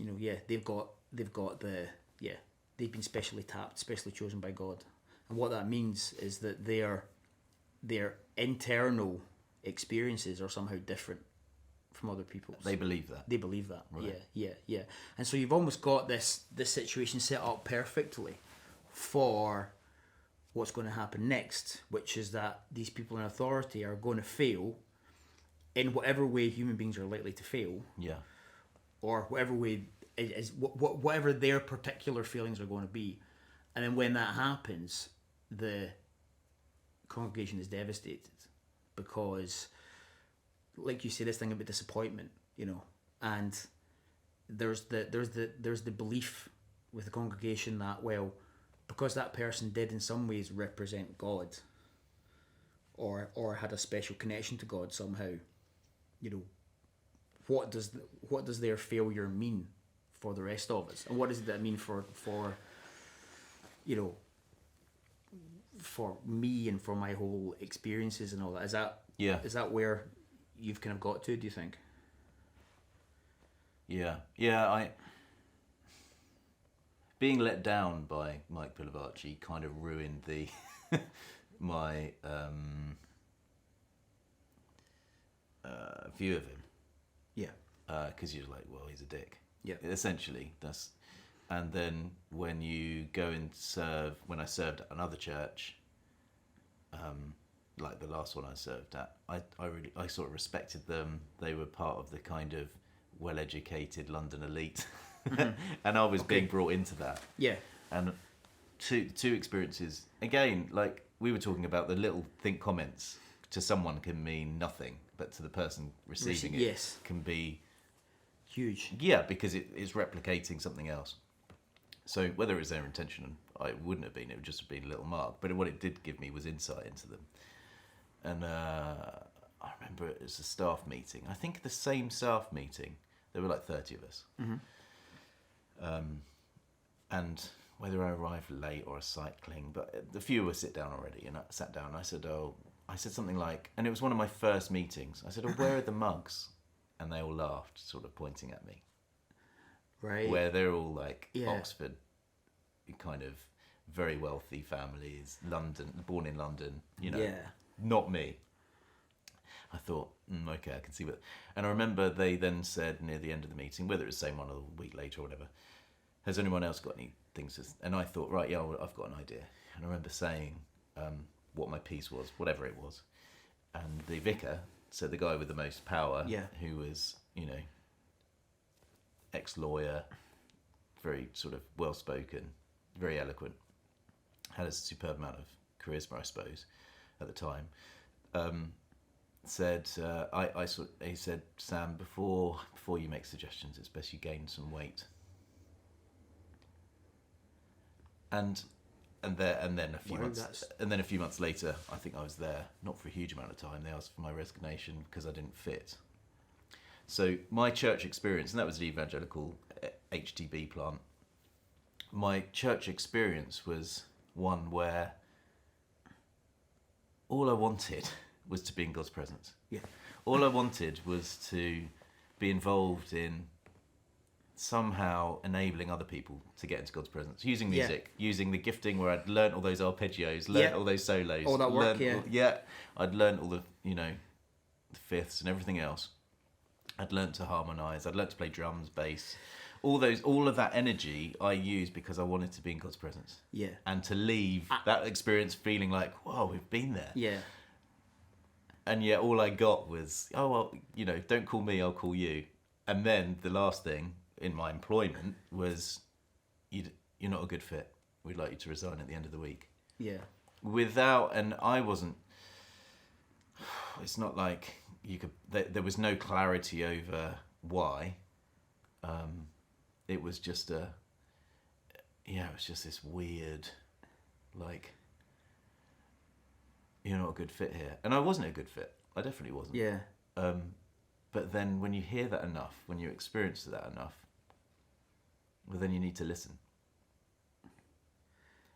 they've been specially tapped, specially chosen by God. And what that means is that their internal experiences are somehow different from other people's. They believe that. Right. Yeah. And so you've almost got this situation set up perfectly for what's going to happen next, which is that these people in authority are going to fail in whatever way human beings are likely to fail. Yeah. Or whatever way whatever their particular feelings are going to be. And then when that happens, the congregation is devastated, because, like you say, this thing about disappointment, and there's the belief with the congregation that, well, because that person did in some ways represent God, or had a special connection to God somehow, you know, what does their failure mean for the rest of us, and what does that mean for you know, for me and for my whole experiences and all that? Is that where you've kind of got to, do you think? Yeah. Being let down by Mike Pilavachi kind of ruined the my view of him. Yeah. Because you're like, well, he's a dick. Yeah. Essentially, that's. And then when you go and serve, when I served at another church, like the last one I served at, I sort of respected them. They were part of the kind of well-educated London elite, and I was being brought into that. Yeah. And two experiences again, like we were talking about, the little comments to someone can mean nothing, but to the person receiving it, yes, can be huge. Yeah, because it is replicating something else. So whether it was their intention, it wouldn't have been. It would just have been a little mark. But what it did give me was insight into them. And I remember it was a staff meeting. I think the same staff meeting, there were like 30 of us. And whether I arrived late or cycling, but the few were sit down already. And I sat down and I said something like, and it was one of my first meetings. I said, where are the mugs? And they all laughed, sort of pointing at me. Right. Where they're all like Oxford, kind of very wealthy families, London, born in London, you know. Yeah. Not me. I thought, okay, I can see what. And I remember they then said near the end of the meeting, whether it was the same one or a week later or whatever, has anyone else got any things? And I thought, right, yeah, well, I've got an idea. And I remember saying what my piece was, whatever it was. And the vicar, so the guy with the most power, who was, you know, ex-lawyer, very sort of well-spoken, very eloquent, had a superb amount of charisma, I suppose, at the time. He said, Sam, before you make suggestions, it's best you gain some weight. And then a few months later, I think I was there, not for a huge amount of time. They asked for my resignation because I didn't fit. So my church experience, and that was the Evangelical HTB plant. My church experience was one where all I wanted was to be in God's presence. Yeah. All I wanted was to be involved in somehow enabling other people to get into God's presence, using music, using the gifting where I'd learnt all those arpeggios, learnt all those solos, all that work, I'd learnt all the, you know, the fifths and everything else. I'd learnt to harmonise, I'd learnt to play drums, bass, all of that energy I used because I wanted to be in God's presence. Yeah. And to leave that experience feeling like, whoa, we've been there. Yeah. And yet all I got was, oh, well, you know, don't call me, I'll call you. And then the last thing in my employment was, you're not a good fit. We'd like you to resign at the end of the week. Yeah. And I wasn't, it's not like you could, there was no clarity over why. It was just this weird, like, you're not a good fit here. And I wasn't a good fit. I definitely wasn't. Yeah. But then when you hear that enough, when you experience that enough, well, then you need to listen.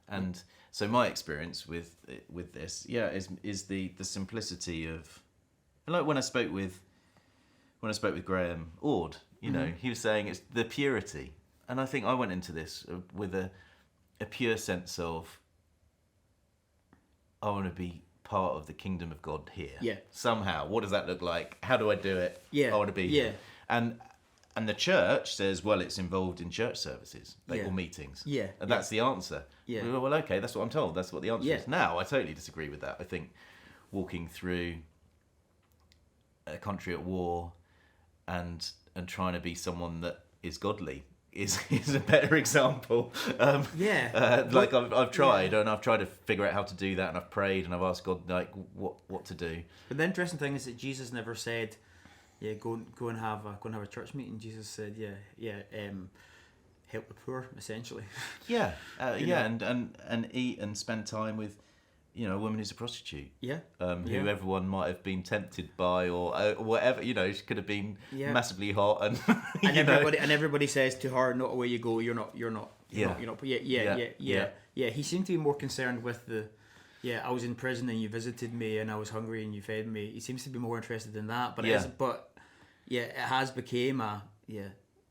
And so my experience with this, is the simplicity of, like when I spoke with Graham Ord, you know, he was saying it's the purity, and I think I went into this with a pure sense of, I want to be part of the kingdom of God here. Yeah. Somehow, what does that look like? How do I do it? Yeah. I want to be here. And the church says, well, it's involved in church services, or meetings. Yeah. And that's the answer. Yeah. Well, okay, that's what I'm told. That's what the answer is. Now, I totally disagree with that. I think walking through a country at war and trying to be someone that is godly is a better example. I've tried, and I've tried to figure out how to do that, and I've prayed, and I've asked God, like, what to do. But the interesting thing is that Jesus never said, go and have a church meeting. Jesus said, help the poor, essentially. Yeah, You yeah, know? and eat and spend time with, you know, a woman who's a prostitute. Yeah. Who everyone might have been tempted by, or whatever. You know, she could have been Yeah. massively hot, and And you know. everybody says to her, "Not away you go. You're not. Yeah. Yeah. He seemed to be more concerned with the. Yeah, I was in prison and you visited me, and I was hungry and you fed me. He seems to be more interested in that. But it has became a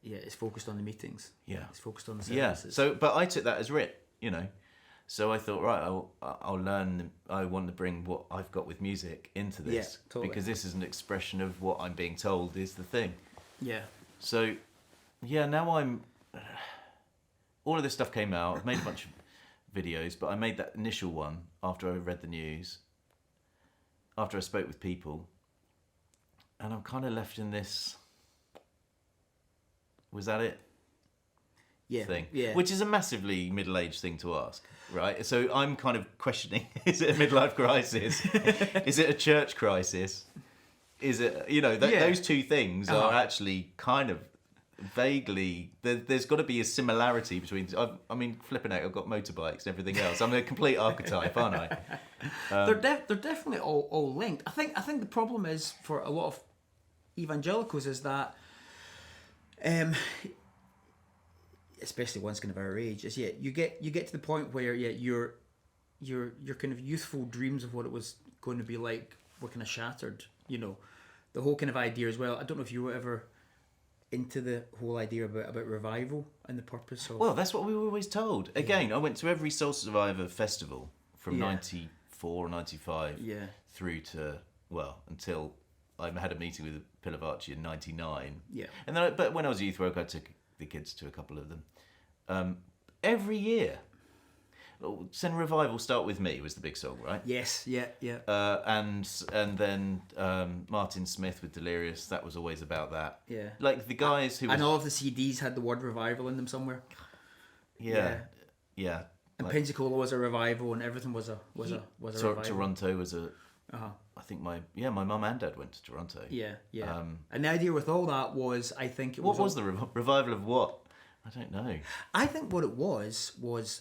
It's focused on the meetings. Yeah. It's focused on the Yeah. services. So, but I took that as writ, you know. So I thought, right, I'll learn. I want to bring what I've got with music into this, Yeah, totally. because this is an expression of what I'm being told is the thing. Yeah. So, yeah, now I'm. All of this stuff came out. I've made a bunch of videos, but I made that initial one after I read the news, after I spoke with people, and I'm kind of left in this. Was that it? Yeah. Thing, Yeah. which is a massively middle-aged thing to ask, right? So I'm kind of questioning: is it a midlife crisis? Is it a church crisis? Is it, you know, those two things are actually kind of vaguely. There's got to be a similarity between. I mean, flipping out, I've got motorbikes and everything else. I'm a complete archetype, aren't I? They're definitely all linked. I think the problem is for a lot of evangelicals is that. Especially once kind of our age, is you get to the point where your kind of youthful dreams of what it was going to be like were kind of shattered. You know, the whole kind of idea as well. I don't know if you were ever into the whole idea about revival and the purpose of. Well, that's what we were always told. Again, I went to every Soul Survivor festival from 94, 95 through to, well, until I had a meeting with Pilavacci in 99. Yeah. And then, but when I was a youth worker, I took the kids to a couple of them. Every year. Send Revival Start With Me was the big song, right? Yes, yeah. And then Martin Smith with Delirious, that was always about that. Yeah. Like the guys who... And all of the CDs had the word revival in them somewhere. Yeah. And Like, Pensacola was a revival, and everything was a revival. Toronto was a... I think my mum and dad went to Toronto. Yeah. And the idea with all that was, I think it was... What was the revival of what? I don't know. I think what it was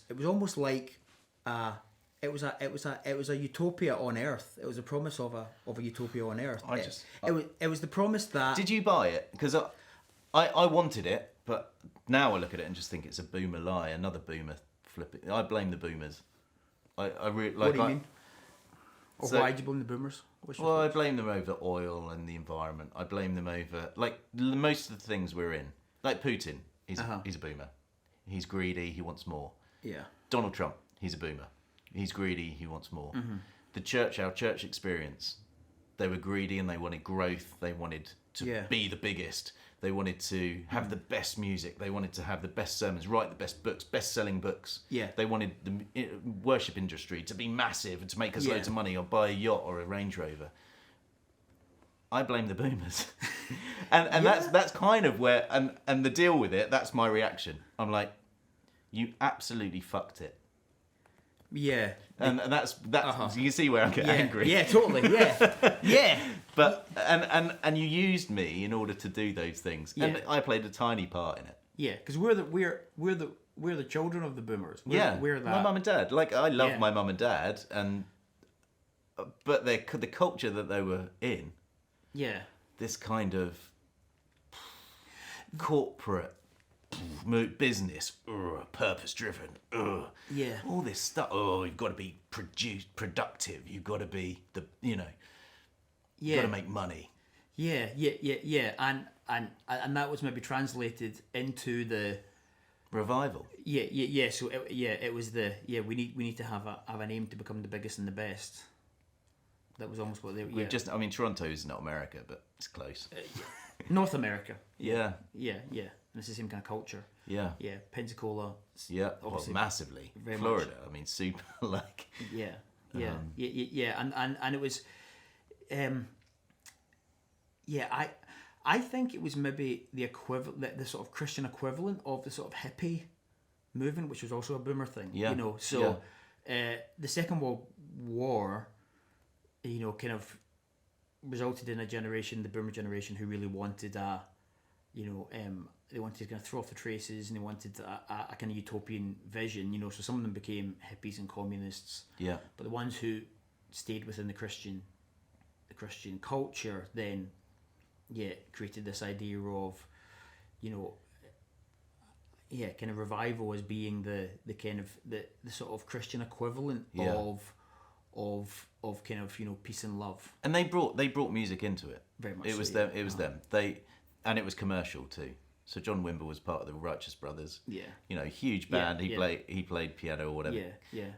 it was almost like it was a utopia on Earth. It was a promise of a utopia on Earth. It was the promise that... Did you buy it? Because I wanted it, but now I look at it and just think it's a boomer lie. Another boomer flipping. I blame the boomers. I really like. What do you mean? Or why do you blame the boomers? Well, I blame them over oil and the environment. I blame them over most of the things we're in. Like Putin, he's a boomer. He's greedy. He wants more. Yeah. Donald Trump, he's a boomer. He's greedy. He wants more. Mm-hmm. The church, our church experience, they were greedy and they wanted growth. They wanted to be the biggest. They wanted to have the best music. They wanted to have the best sermons, write the best books, best-selling books. Yeah. They wanted the worship industry to be massive and to make us loads of money or buy a yacht or a Range Rover. I blame the boomers. and that's kind of where... And the deal with it, that's my reaction. I'm like, you absolutely fucked it. Yeah. And that's you can see where I get angry. Yeah, totally. Yeah. But and you used me in order to do those things, and I played a tiny part in it. Yeah, because we're the children of the boomers. We're that. My mum and dad. Like I love my mum and dad, but the culture that they were in. Yeah. This kind of corporate business, purpose-driven, all this stuff. You've got to be productive. You've got to be you've got to make money. Yeah, and that was maybe translated into the revival. Yeah. So it was we need to have an aim to become the biggest and the best. That was almost what they were. I mean, Toronto is not America, but it's close. North America. Yeah. And it's the same kind of culture. Yeah. Pensacola. Yeah, massively. Florida, much. I mean, super like. Yeah. And it was, I think it was maybe the equivalent, the sort of Christian equivalent of the sort of hippie movement, which was also a boomer thing. Yeah. The Second World War, kind of resulted in a generation, the boomer generation, who really wanted a they wanted to kind of throw off the traces, and they wanted a kind of utopian vision. So some of them became hippies and communists. Yeah. But the ones who stayed within the Christian culture then, created this idea of, kind of revival as being the kind of the sort of Christian equivalent of kind of peace and love. And they brought music into it. Very much. It was them. It was them. And it was commercial too. So John Wimber was part of the Righteous Brothers. Yeah. Huge band. He played piano or whatever. Yeah.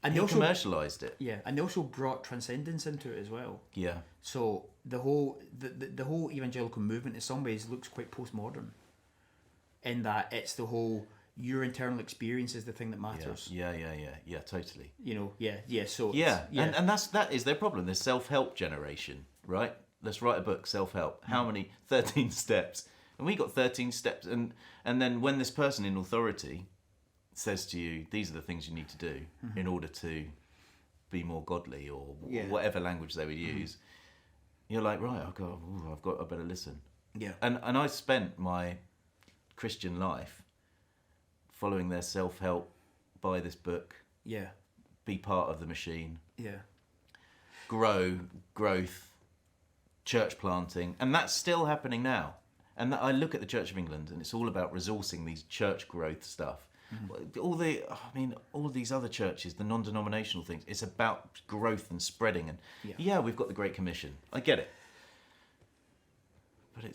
And he commercialised it. Yeah, and they also brought transcendence into it as well. Yeah. So the whole evangelical movement in some ways looks quite postmodern, in that it's the whole your internal experience is the thing that matters. Yeah, totally. So and that is their problem. This self-help generation, right? Let's write a book, self-help. How many? 13 steps. And we got 13 steps, and then when this person in authority says to you, these are the things you need to do in order to be more godly, or whatever language they would use, you're like, right, I better listen. Yeah. And I spent my Christian life following their self-help, buy this book, be part of the machine, growth, church planting, and that's still happening now. And I look at the Church of England, and it's all about resourcing these church growth stuff. All of these other churches, the non-denominational things, it's about growth and spreading. And we've got the Great Commission. I get it, but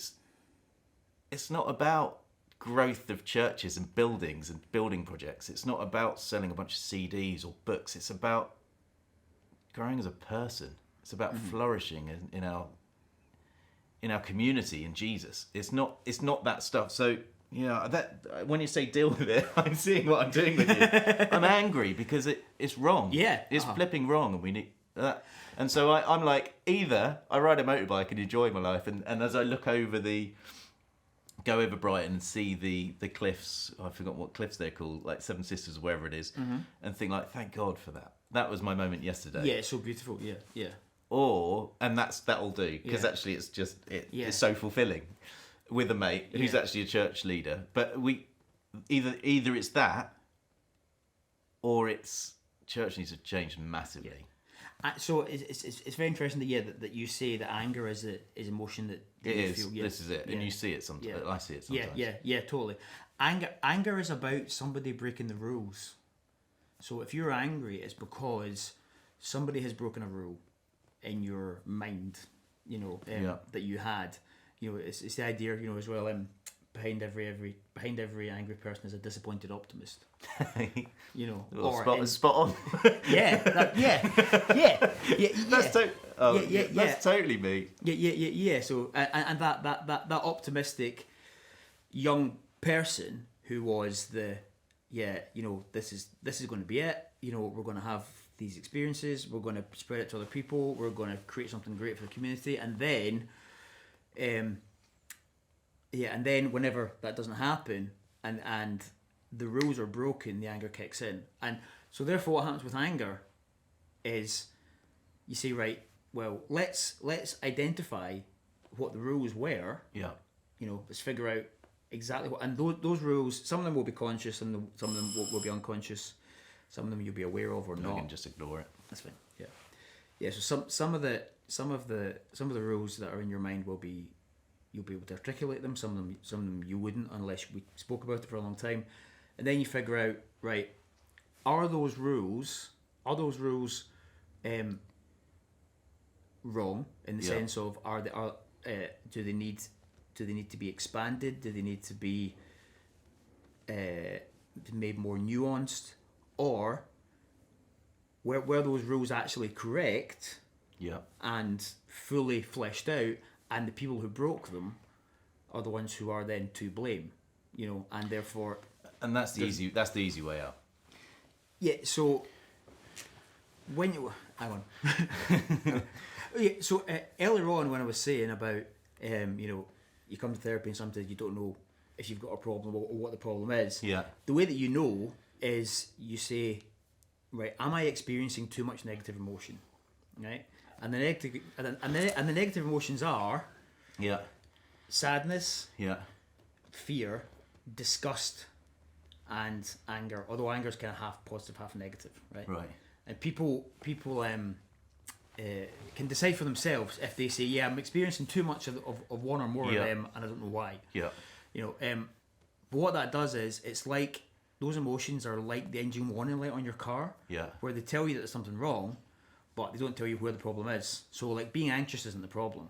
it's not about growth of churches and buildings and building projects. It's not about selling a bunch of CDs or books. It's about growing as a person. It's about flourishing in our community in Jesus. It's not that stuff. So that when you say deal with it, I'm seeing what I'm doing with you. I'm angry because it's wrong. It's flipping wrong, and we need that. And so I'm like, either I ride a motorbike and enjoy my life, and as I go over Brighton and see the cliffs, I forgot what cliffs they're called, like Seven Sisters or wherever it is, and think like, thank God for that. That was my moment yesterday. Yeah, it's so beautiful. Yeah. And that'll do, because actually it's so fulfilling with a mate who's actually a church leader. But we either it's that, or it's church needs to change massively. So it's very interesting that you say that anger is emotion that it you is. feel. This is it, and you see it sometimes. I see it sometimes. Yeah, totally. Anger is about somebody breaking the rules. So if you're angry, it's because somebody has broken a rule in your mind, that you had. It's the idea, as well. Behind every angry person is a disappointed optimist. Spot on. That's totally me. Yeah. So and that optimistic young person who was this is going to be it. We're going to have these experiences. We're going to spread it to other people. We're going to create something great for the community, and then. And then whenever that doesn't happen and the rules are broken, the anger kicks in. And so therefore what happens with anger is you say, right, well, let's identify what the rules were. Yeah. Let's figure out exactly what, and those rules, some of them will be conscious and some of them will be unconscious. Some of them you'll be aware of or not. You can just ignore it. That's fine. Yeah. Yeah, so some of the rules that are in your mind you'll be able to articulate them. Some of them you wouldn't, unless we spoke about it for a long time. And then you figure out, right, are those rules wrong in the sense of do they need to be expanded? Do they need to be made more nuanced, or were those rules actually correct? And fully fleshed out, and the people who broke them are the ones who are then to blame, and therefore. And that's the easy way out. Yeah. So when you hang on. So earlier on, when I was saying about you come to therapy and sometimes you don't know if you've got a problem or what the problem is. Yeah. The way that you know is you say, right, am I experiencing too much negative emotion, right? And the negative emotions are, sadness, Yeah. fear, disgust, and anger. Although anger is kind of half positive, half negative, right? Right. And people can decide for themselves if they say, "Yeah, I'm experiencing too much of one or more Yeah. of them, and I don't know why." Yeah. But what that does is, it's like those emotions are like the engine warning light on your car, Yeah. where they tell you that there's something wrong, but they don't tell you where the problem is. So, like, being anxious isn't the problem.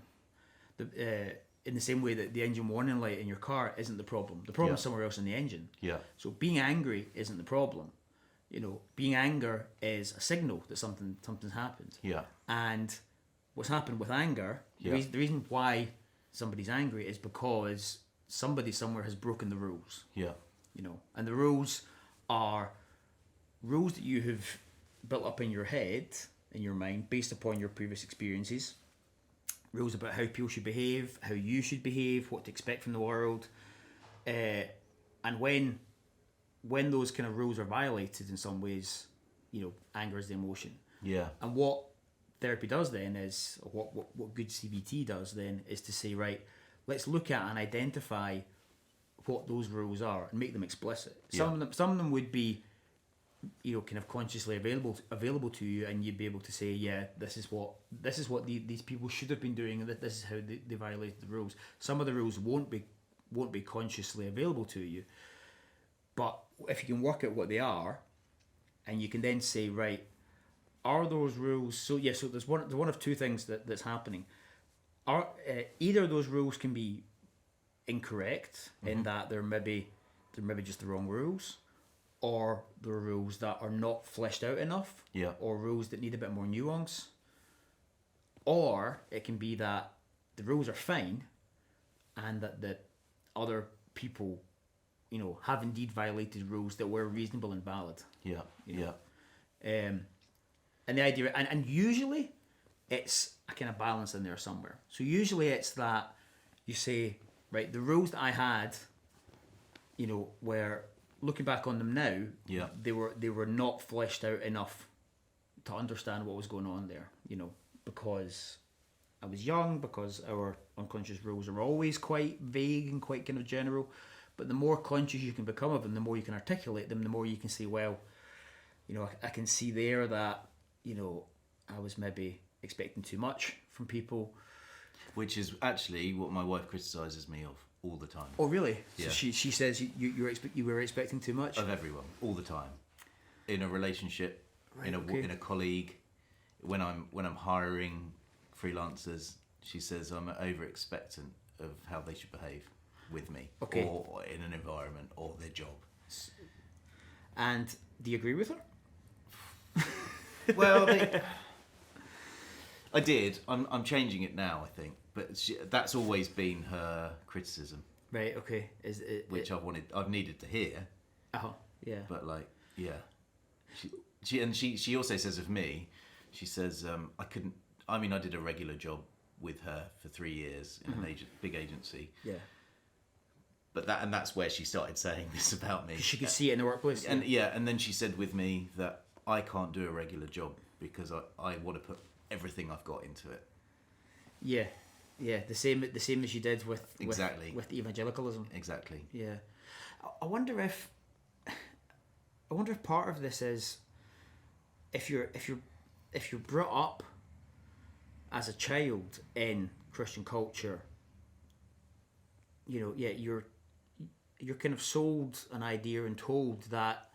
In the same way that the engine warning light in your car isn't the problem. The problem's Yeah. somewhere else in the engine. Yeah. So being angry isn't the problem. Being anger is a signal that something's happened. Yeah. And what's happened with anger, Yeah. the reason why somebody's angry is because somebody somewhere has broken the rules. Yeah. And the rules are rules that you have built up in your head, in your mind, based upon your previous experiences. Rules about how people should behave, how you should behave, what to expect from the world. And when those kind of rules are violated in some ways, anger is the emotion. Yeah. And what therapy does then is, or what good CBT does then, is to say, right, let's look at and identify what those rules are and make them explicit. Some of them would be, kind of consciously available to you, and you'd be able to say, yeah, this is what these people should have been doing, and this is how they violated the rules. Some of the rules won't be consciously available to you, but if you can work out what they are, and you can then say, right, are those rules so there's one of two things that's happening. Either of those rules can be incorrect, in that they're maybe just the wrong rules, or the rules that are not fleshed out enough, or rules that need a bit more nuance. Or it can be that the rules are fine, and that the other people, have indeed violated rules that were reasonable and valid. And the idea, and usually it's a kind of balance in there somewhere. So usually it's that you say, right, the rules that I had, were, looking back on them now, they were not fleshed out enough to understand what was going on there, because I was young, because our unconscious rules are always quite vague and quite kind of general. But the more conscious you can become of them, the more you can articulate them, the more you can say, well, I can see there that, I was maybe expecting too much from people. Which is actually what my wife criticises me of all the time. Oh, really? Yeah. So she says you were expecting too much? Of everyone, all the time. In a relationship, Right, in okay. a colleague, when I'm hiring freelancers, she says I'm over expectant of how they should behave with me, Okay. or in an environment, or their job. And do you agree with her? Well, I did. I'm changing it now, I think, but that's always been her criticism, Right, okay. which I've needed to hear. Yeah. But she also says of me, she says I did a regular job with her for 3 years in an big agency. Yeah. But that's where she started saying this about me. She could see it in the workplace. And then she said with me that I can't do a regular job because I want to put everything I've got into it. Yeah. The same as you did with Exactly. with evangelicalism. Exactly. Yeah. I wonder if part of this is if you're brought up as a child in Christian culture, you're kind of sold an idea and told that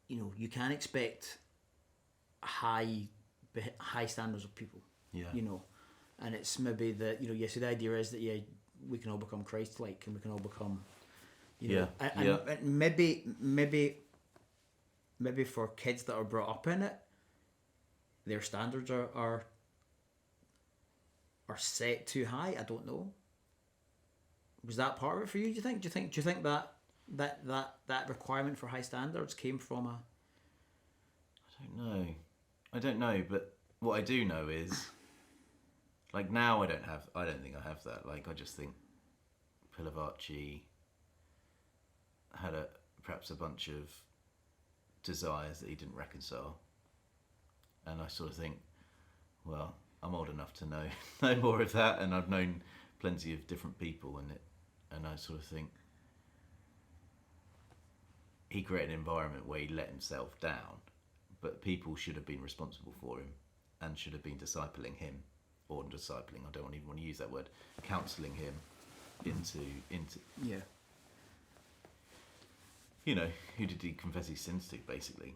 you can't expect high standards of people. Yeah. And it's maybe that so the idea is that we can all become Christ-like, and we can all become and maybe for kids that are brought up in it, their standards are set too high. I don't know. Was that part of it for you? Do you think that requirement for high standards came from a? I don't know, but what I do know is, like, now I don't think I have that. Like, I just think Pilavachi had perhaps a bunch of desires that he didn't reconcile, and I sort of think, well, I'm old enough to know more of that, and I've known plenty of different people in it, and I sort of think he created an environment where he let himself down, but people should have been responsible for him and should have been discipling him, or discipling, I don't even want to use that word, counselling him into Yeah. you know, who did he confess his sins to, basically.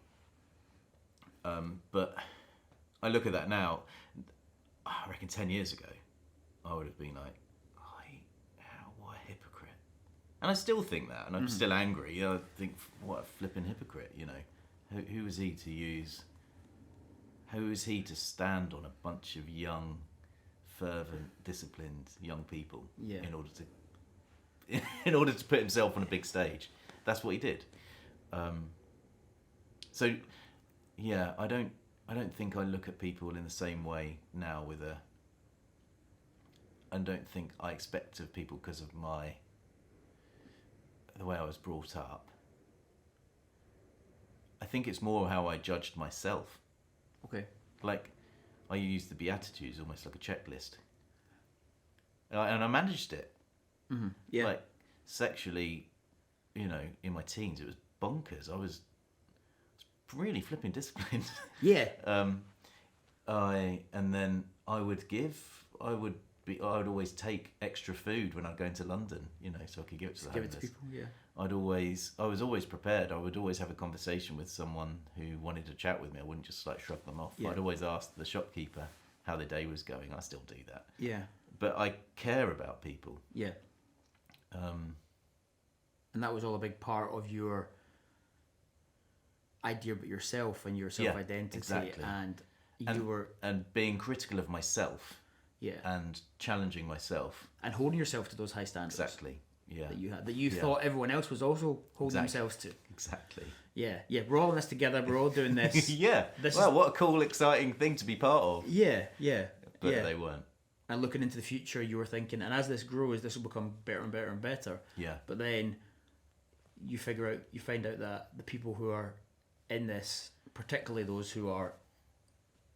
But I look at that now, I reckon 10 years ago, I would have been like, what a hypocrite. And I still think that, and I'm still angry. I think, what a flipping hypocrite, you know. Who is he to use, who is he to stand on a bunch of young, fervent, disciplined young people in order to put himself on a big stage? That's what he did. So, yeah, I don't think I look at people in the same way now I don't think I expect of people because of the way I was brought up. I think it's more how I judged myself. Okay. Like, I used the Beatitudes almost like a checklist. And I managed it. Mm-hmm. Yeah. Like, sexually, you know, in my teens, it was bonkers. I was really flipping disciplined. Yeah. And then I would always take extra food when I'd go into London, you know, so I could give it to the homeless. Give it to people, yeah. I was always prepared. I would always have a conversation with someone who wanted to chat with me. I wouldn't just like shrug them off. Yeah. I'd always ask the shopkeeper how the day was going. I still do that. Yeah. But I care about people. Yeah. And that was all a big part of your idea about yourself and your self-identity. Exactly. And being critical of myself. Yeah. And challenging myself. And holding yourself to those high standards. Exactly. Yeah. That you thought everyone else was also holding themselves to. Exactly. Yeah. Yeah. We're all in this together. We're all doing this. Yeah. What a cool, exciting thing to be part of. Yeah. Yeah. But they weren't. And looking into the future, you were thinking, and as this grows, this will become better and better and better. Yeah. But then you find out that the people who are in this, particularly those who are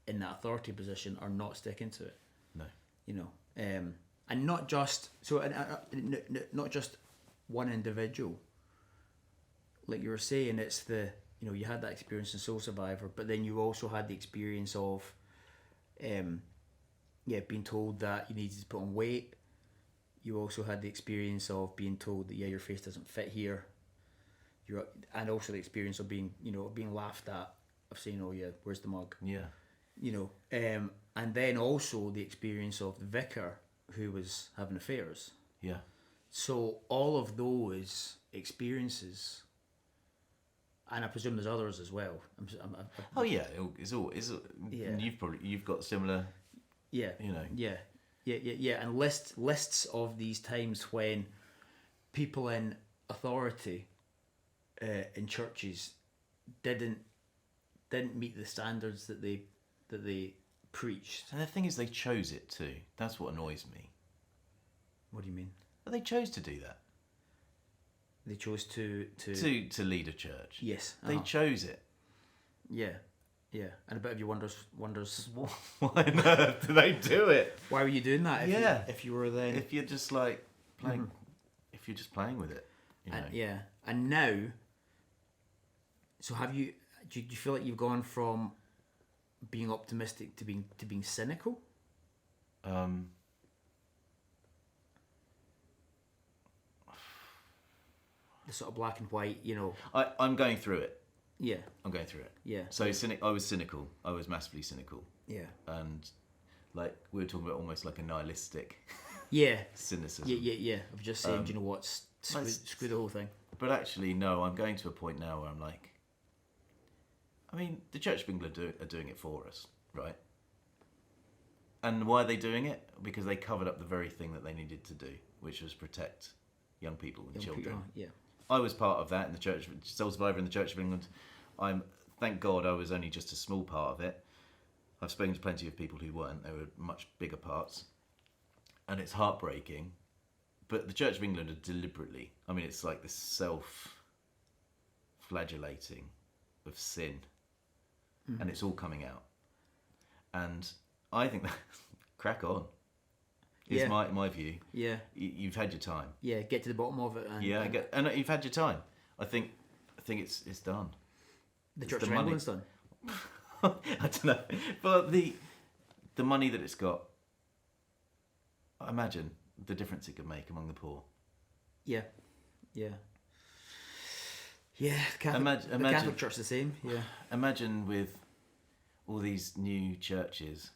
in that authority position, are not sticking to it. No. You know, and not just not just one individual. Like you were saying, it's you had that experience in Soul Survivor, but then you also had the experience of, being told that you needed to put on weight. You also had the experience of being told that your face doesn't fit here. And also the experience of being laughed at, of saying, oh yeah, where's the mug? Yeah. And then also the experience of the vicar who was having affairs. Yeah. So all of those experiences, and I presume there's others as well. Oh yeah, it's all. Yeah. You've got similar. Yeah. You know. Yeah. And lists of these times when people in authority in churches didn't meet the standards that they preached. And the thing is, they chose it too. That's what annoys me. What do you mean? But they chose to do that. They chose to lead a church. Yes. They chose it. Yeah. Yeah. And a bit of you wonders Why on earth do they do it? Why were you doing that? If you were then, if you're just like playing, if you're just playing with it, you know. Yeah. And now, so do you feel like you've gone from being optimistic to being cynical? The sort of black and white, I'm going through it. Yeah. I'm going through it. Yeah. So I was cynical. I was massively cynical. Yeah. And like we were talking about, almost like a nihilistic. Yeah. Cynicism. Yeah. Of just saying, do you know what? Screw the whole thing. But actually, no. I'm going to a point now where I'm like, I mean, the Church of England are doing it for us, right? And why are they doing it? Because they covered up the very thing that they needed to do, which was protect young people and children. Yeah. I was part of that in the Church, Soul Survivor in the Church of England. Thank God I was only just a small part of it. I've spoken to plenty of people who weren't. They were much bigger parts. And it's heartbreaking. But the Church of England are deliberately, I mean, it's like this self-flagellating of sin. And it's all coming out. And I think that, crack on. Is my view. Yeah. You've had your time. Yeah, get to the bottom of it. And You've had your time. I think it's done. The Church of England's done. I don't know, but the money that it's got, I imagine the difference it could make among the poor. Yeah. The Catholic Church the same. Yeah. Imagine with all these new churches,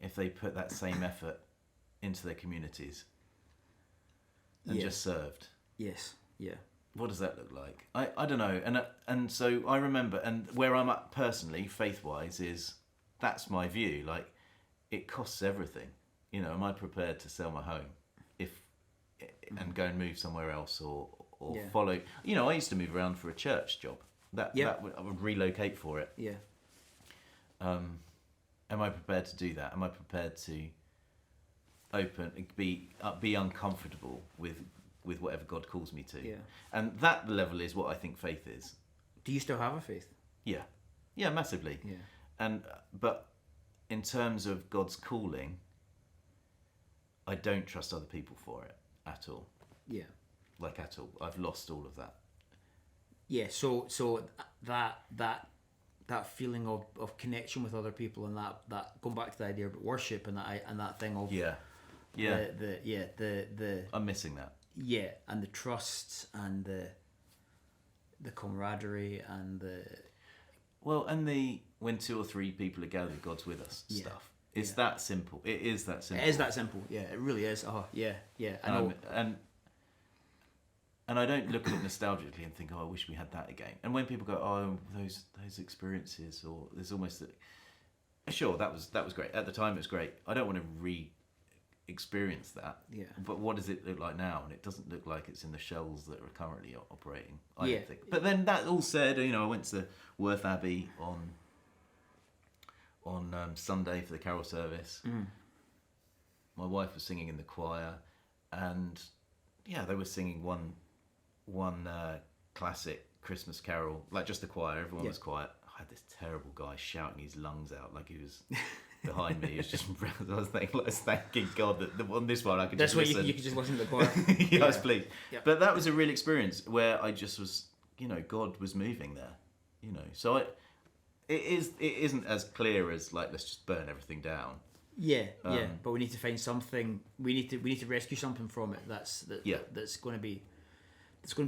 if they put that same effort into their communities and just served. Yes. Yeah. What does that look like? I don't know. And so I remember, and where I'm at personally, faith-wise, is that's my view. Like, it costs everything. You know, am I prepared to sell my home and go and move somewhere else or follow? You know, I used to move around for a church job. I would relocate for it. Yeah. Am I prepared to do that? Am I prepared to be uncomfortable with whatever God calls me to? Yeah. And that level is what I think faith is. Do you still have a faith? Yeah, massively. Yeah. But in terms of God's calling, I don't trust other people for it at all. Yeah. Like at all. I've lost all of that. Yeah. So that feeling of connection with other people, and that going back to the idea of worship and that thing of I'm missing that. Yeah, and the trust and the camaraderie and the when 2 or 3 people are gathered, God's with us stuff. It's that simple. It is that simple. It is that simple. Yeah, it really is. Oh, yeah. I know. And I don't look at it nostalgically and think, oh, I wish we had that again. And when people go, oh, those experiences, or there's almost sure, that was great at the time. It was great. I don't want to re-experience that. Yeah. But what does it look like now? And it doesn't look like it's in the shells that are currently operating. I don't think. But then that all said, you know, I went to Worth Abbey on Sunday for the carol service. My wife was singing in the choir, and they were singing one classic Christmas carol, like just the choir. Everyone was quiet. I had this terrible guy shouting his lungs out like he was behind me. It was just I was thanking God that on this one I could just listen. That's why you could just listen to the choir. I was pleased. Yeah. But that was a real experience where I just was, you know, God was moving there. You know, so it isn't as clear as like let's just burn everything down. But we need to find something. We need to rescue something from it. That's going to be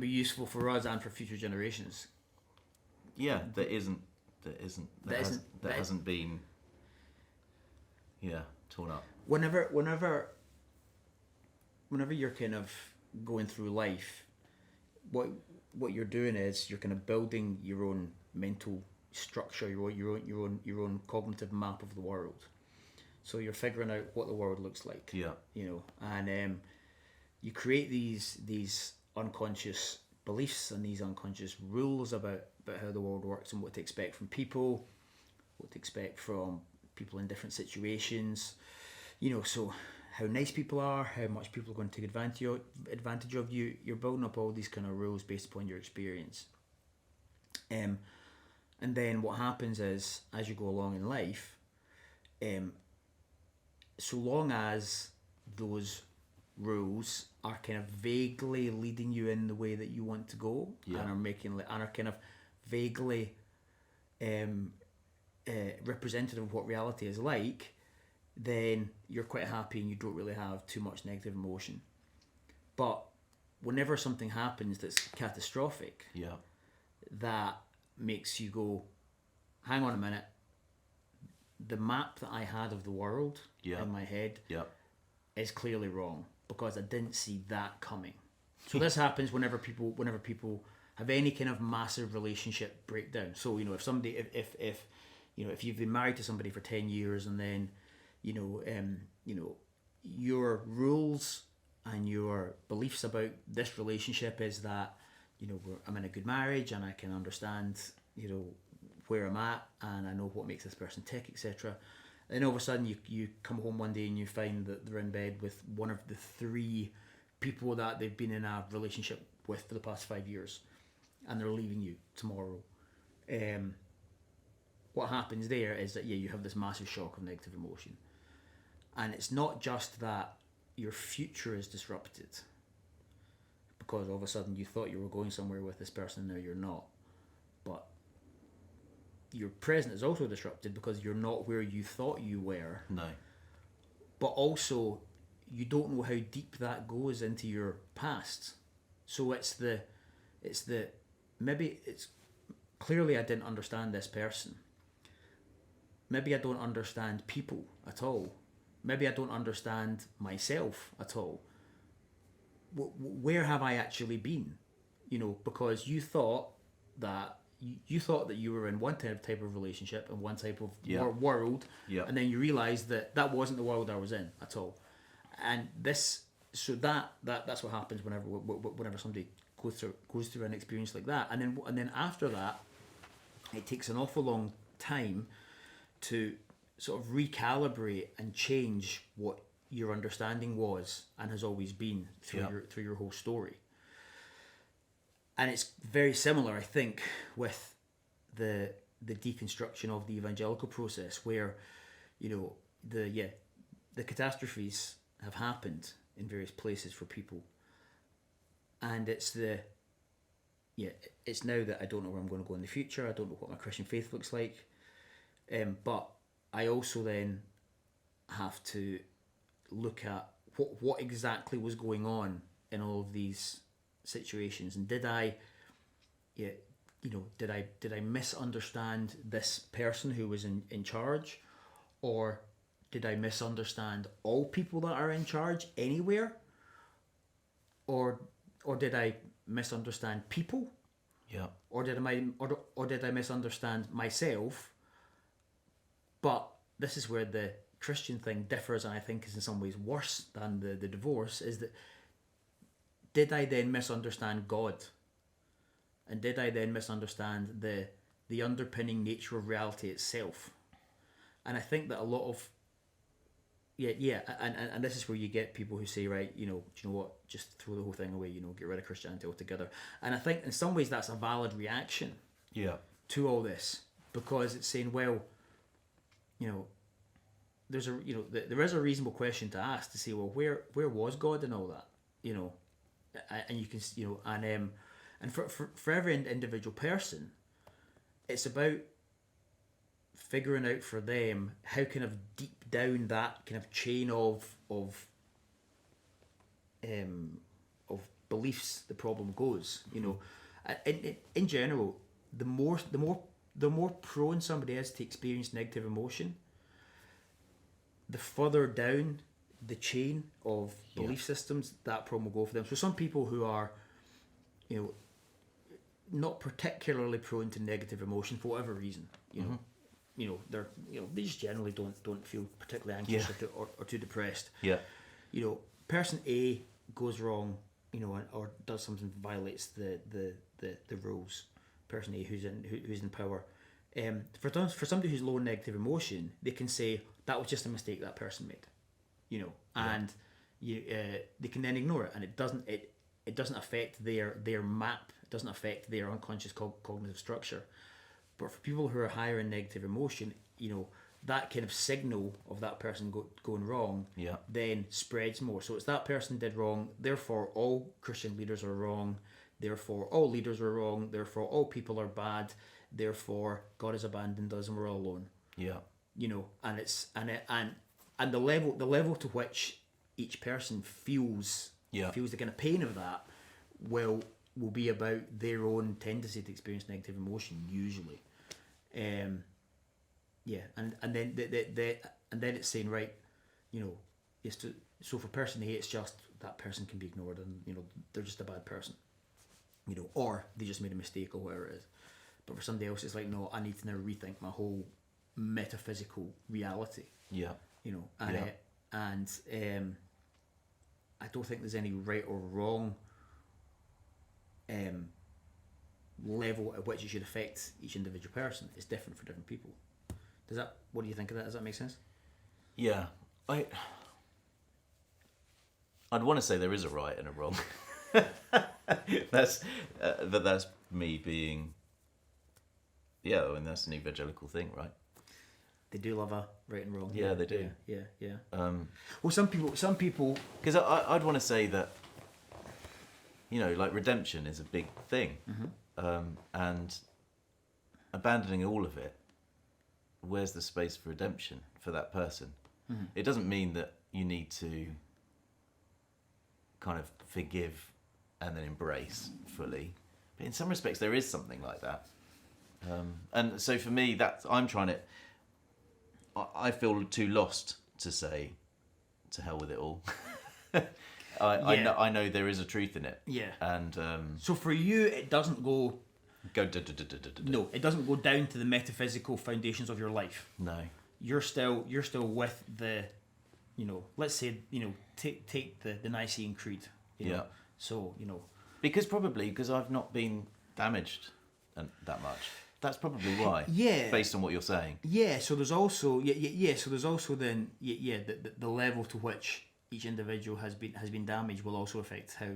useful for us and for future generations. Yeah, that hasn't been torn up. Whenever you're kind of going through life, what you're doing is you're kind of building your own mental structure, your own cognitive map of the world. So you're figuring out what the world looks like. Yeah. You know, and you create these unconscious beliefs and these unconscious rules about how the world works and what to expect from people, what to expect from people in different situations. You know, so how nice people are, how much people are going to take advantage of you. You're building up all these kind of rules based upon your experience. And then what happens is, as you go along in life, so long as those rules are kind of vaguely leading you in the way that you want to go, and are kind of vaguely representative of what reality is like, then you're quite happy and you don't really have too much negative emotion. But whenever something happens that's catastrophic, that makes you go, hang on a minute, the map that I had of the world in my head is clearly wrong, because I didn't see that coming. So this happens whenever people have any kind of massive relationship breakdown. So, you know, if somebody, if you know, if you've been married to somebody for 10 years and then, you know, your rules and your beliefs about this relationship is that, you know, I'm in a good marriage and I can understand, you know, where I'm at and I know what makes this person tick, etc. Then all of a sudden you come home one day and you find that they're in bed with one of the 3 people that they've been in a relationship with for the past 5 years, and they're leaving you tomorrow. What happens there is that you have this massive shock of negative emotion, And it's not just that your future is disrupted because all of a sudden you thought you were going somewhere with this person, now you're not. But your present is also disrupted because you're not where you thought you were. No. But also, you don't know how deep that goes into your past. So maybe it's clearly I didn't understand this person. Maybe I don't understand people at all. Maybe I don't understand myself at all. Where have I actually been? Because you thought that you were in one type of relationship and one type of world, and then you realised that wasn't the world I was in at all. And that's what happens whenever somebody goes through an experience like that, and then after that, it takes an awful long time to sort of recalibrate and change what your understanding was and has always been through your whole story. And it's very similar, I think, with the deconstruction of the evangelical process, where the catastrophes have happened in various places for people, and it's now that I don't know where I'm going to go in the future. I don't know what my Christian faith looks like, but I also then have to look at what exactly was going on in all of these situations, and did I misunderstand this person who was in charge, or did I misunderstand all people that are in charge anywhere, or did I misunderstand people, or did I misunderstand myself? But this is where the Christian thing differs, and I think is in some ways worse than the divorce, is that did I then misunderstand God? And did I then misunderstand the underpinning nature of reality itself? And I think that a lot of and this is where you get people who say, right, do you know what, just throw the whole thing away, get rid of Christianity altogether. And I think in some ways that's a valid reaction to all this, because it's saying, well, there is a reasonable question to ask, to say, well, where was God in all that, and you can, and for every individual person, it's about figuring out for them how kind of deep down that kind of chain of beliefs the problem goes. In general, the more prone somebody is to experience negative emotion, the further down the chain of belief systems that problem will go for them. So some people who are, not particularly prone to negative emotion for whatever reason, they're they just generally don't feel particularly anxious or too depressed. Person A goes wrong, or does something that violates the rules. Person A who's in power. For somebody who's low in negative emotion, they can say that was just a mistake that person made, and they can then ignore it, and it doesn't affect their map. It doesn't affect their unconscious cognitive structure. But for people who are higher in negative emotion, that kind of signal of that person going wrong then spreads more. So it's that person did wrong, therefore all Christian leaders are wrong, therefore all leaders are wrong, therefore all people are bad, therefore God has abandoned us and we're all alone. And it's and the level to which each person feels the kind of pain of that will be about their own tendency to experience negative emotion usually. And then it's saying, right, so for person A, it's just that person can be ignored, and they're just a bad person, or they just made a mistake or whatever it is. But for somebody else, it's like, no, I need to now rethink my whole metaphysical reality. I don't think there's any right or wrong level at which it should affect each individual person. It's different for different people. What do you think of that? Does that make sense? I'd want to say there is a right and a wrong. That's me being, and that's an evangelical thing, right? They do love a right and wrong. Yeah, they do. Yeah. Well, some people. Because I'd want to say that, like redemption is a big thing, and abandoning all of it, where's the space for redemption for that person? It doesn't mean that you need to kind of forgive and then embrace fully, but in some respects there is something like that. And so for me, I feel too lost to say, to hell with it all. I know there is a truth in it. Yeah. And so for you, it doesn't go. No, it doesn't go down to the metaphysical foundations of your life. No. You're still with the, let's say, take the Nicene Creed. Yeah. So, Because I've not been damaged that much. That's probably why. Yeah. Based on what you're saying. Yeah. So there's also So there's also then the level to which each individual has been damaged will also affect how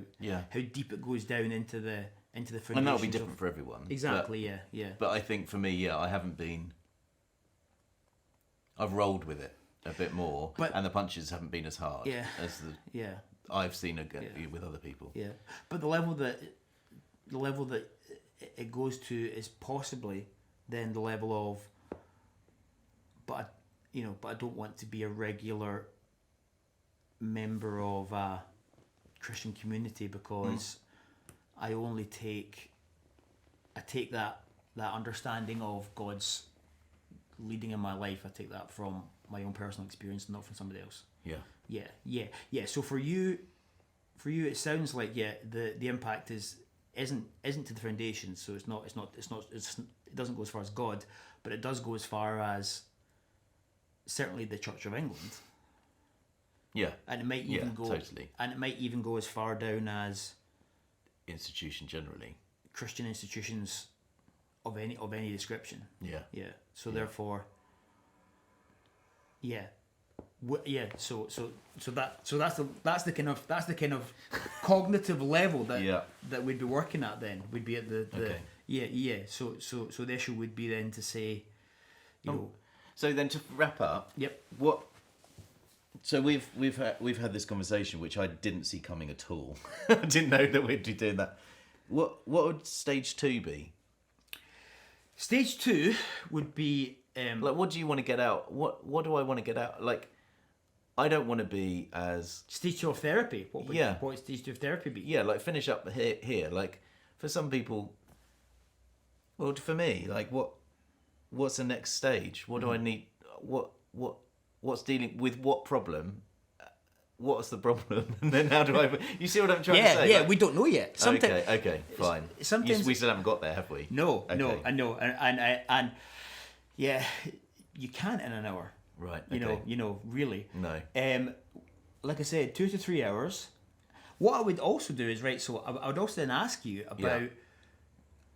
deep it goes down into the foundations. And that'll be different for everyone. Exactly. But, But I think for me, I haven't been. I've rolled with it a bit more, and the punches haven't been as hard as I've seen with other people. Yeah, but the level that it goes to is possibly then the level of. But I don't want to be a regular member of a Christian community because I take that understanding of God's leading in my life. I take that from my own personal experience, not from somebody else. Yeah. So for you, it sounds like the impact isn't to the foundation. So it doesn't go as far as God, but it does go as far as certainly the Church of England. Yeah, and it might even go totally. And it might even go as far down as institution generally, Christian institutions of any description. Yeah. So therefore, So that's the kind of cognitive level that we'd be working at. Then we'd be at the So the issue would be then to say, So then to wrap up, what? So we've had this conversation which I didn't see coming at all. I didn't know that we'd be doing that. What would stage 2 be? Stage 2 would be like, what do you want to get out? What do I want to get out? Like, I don't want to be as stage 2 of therapy. What would stage 2 of therapy be? Yeah, like finish up here. Like for some people, well, for me, like what's the next stage? What do I need? What's dealing with what problem? What's the problem? And then how do I? You see what I'm trying to say? Yeah, we don't know yet. Okay, fine. Sometimes we still haven't got there, have we? No, I know, and yeah, you can't in an hour. Right. Okay. Really. No. Like I said, 2 to 3 hours. What I would also do is So I would also then ask you about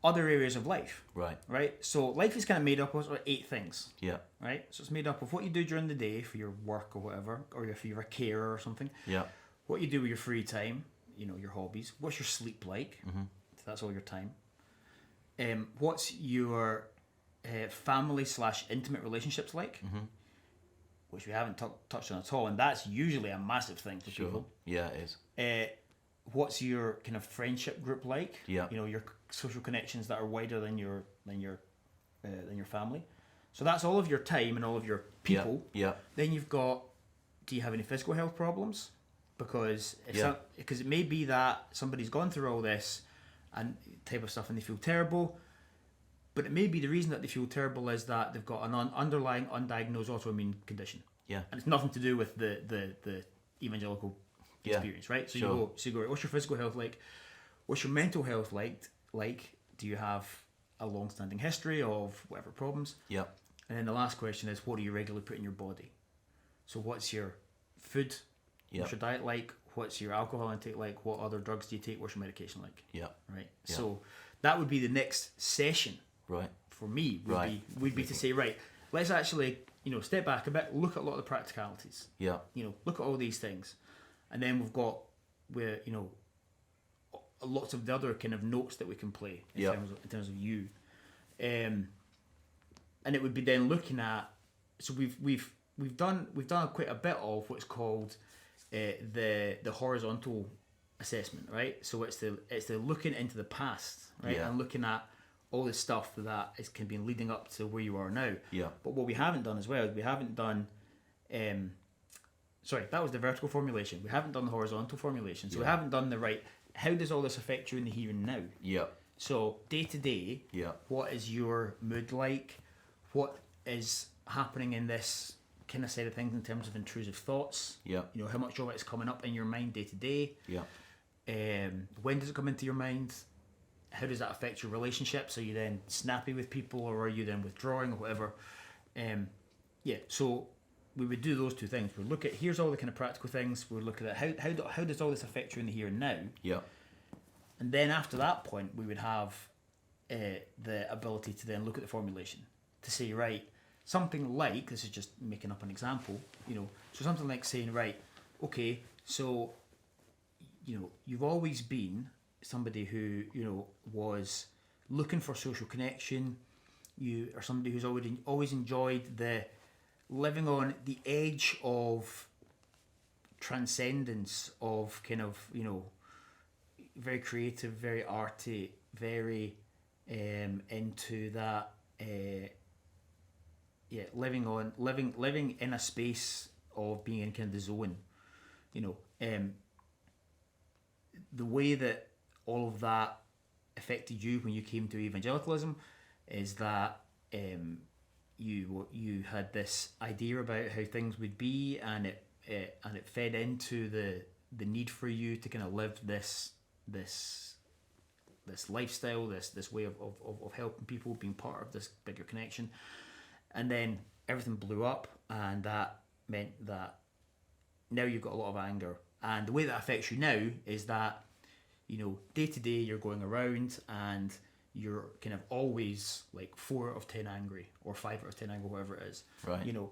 other areas of life. Right. Right. So life is kind of made up of 8 things. Yeah. Right. So it's made up of what you do during the day for your work or whatever, or if you're a carer or something. Yeah. What you do with your free time, your hobbies. What's your sleep like? Mm-hmm. If that's all your time. What's your family/intimate relationships like? Mm-hmm. Which we haven't touched on at all, and that's usually a massive thing for people. Yeah, it is. What's your kind of friendship group like? Yeah. Your social connections that are wider than your family. So that's all of your time and all of your people. Yeah. Then you've got, do you have any physical health problems? Because it may be that somebody's gone through all this and type of stuff and they feel terrible, but it may be the reason that they feel terrible is that they've got an underlying undiagnosed autoimmune condition. Yeah. And it's nothing to do with the evangelical experience, right? So you go, right, what's your physical health like? What's your mental health like? Do you have a long-standing history of whatever problems? Yeah. And then the last question is, what do you regularly put in your body? So what's your food? Yeah. What's your diet like? What's your alcohol intake like? What other drugs do you take? What's your medication like? Yeah. Right. Yeah. So that would be the next session. Right. For me, would be to say, right, let's actually, step back a bit, look at a lot of the practicalities. Yeah. Look at all these things. And then we've got lots of the other kind of notes that we can play in terms of you. And it would be then looking at so we've done quite a bit of what's called the horizontal assessment, right? So it's the looking into the past, right, Yeah. and looking at all the stuff that can be leading up to where you are now. Yeah. But what we haven't done as well is we haven't done. Sorry, that was the vertical formulation. We haven't done the horizontal formulation. So we Yeah. haven't done the right. How does all this affect you in the here and now? Yeah. So day to day, Yeah. what is your mood like? What is happening in this kind of side of things in terms of intrusive thoughts? Yeah. You know, how much of it is coming up in your mind day to day? Yeah. When does it come into your mind? How does that affect your relationships? Are you then snappy with people, or are you then withdrawing, or whatever? So we would do those two things. We'd look at, here's all the kind of practical things. We'd look at how does all this affect you in the here and now? Yeah. And then after that point, we would have the ability to then look at the formulation to say, right, something like, this is just making up an example, you know, so something like saying, right, okay, so, you know, you've always been somebody who, you know, was looking for social connection. You are somebody who's always enjoyed the living on the edge of transcendence, of kind of, you know, very creative, very arty, very into that living in a space of being in kind of the zone, you know. The way that all of that affected you when you came to evangelicalism is that you had this idea about how things would be, and it fed into the need for you to kind of live this lifestyle, this way of helping people, being part of this bigger connection. And then everything blew up, and that meant that now you've got a lot of anger. And the way that affects you now is that, you know, day to day you're going around and you're kind of always like 4 out of 10 angry, or 5 out of 10 angry, whatever it is. Right. You know,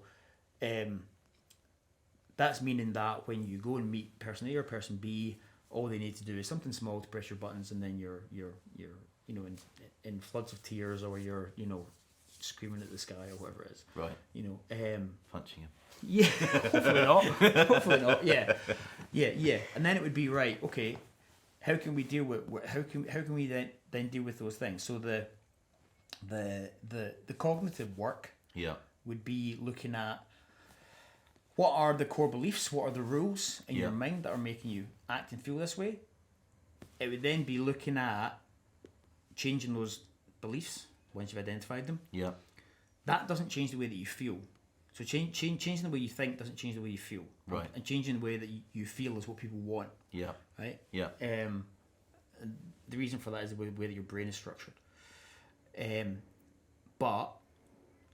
that's meaning that when you go and meet person A or person B, all they need to do is something small to press your buttons, and then you're you know, in floods of tears, or you're, you know, screaming at the sky, or whatever it is. Right. You know, Punching him. yeah, hopefully not. Hopefully not. Yeah. And then it would be, right, okay, how can we deal with how can we then deal with those things? So the cognitive work Yeah. would be looking at what are the core beliefs, what are the rules in your Yeah. mind that are making you act and feel this way. It would then be looking at changing those beliefs once you've identified them. Yeah. That doesn't change the way that you feel. So changing the way you think doesn't change the way you feel. Right. And changing the way that you feel is what people want. Yeah. Right? Yeah. The reason for that is the way that your brain is structured. But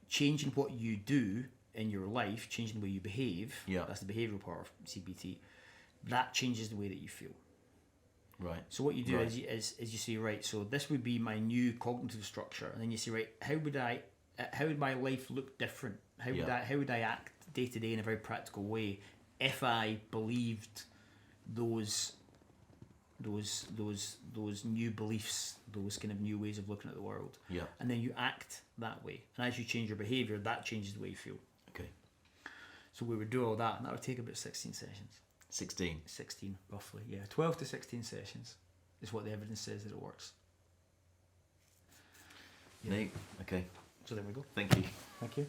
changing what you do in your life, changing the way you behave, Yeah. that's the behavioural part of CBT, that changes the way that you feel. Right. So what you do Right. is you say, right, so this would be my new cognitive structure, and then you say, right, how would my life look different? How would I act day to day in a very practical way if I believed those new beliefs, those kind of new ways of looking at the world? Yeah. And then you act that way, and as you change your behaviour, that changes the way you feel. Okay. So we would do all that, and that would take about 16 sessions. 16. 16 roughly, yeah, 12 to 16 sessions is what the evidence says that it works. Neat. Okay. So there we go. Thank you. Thank you.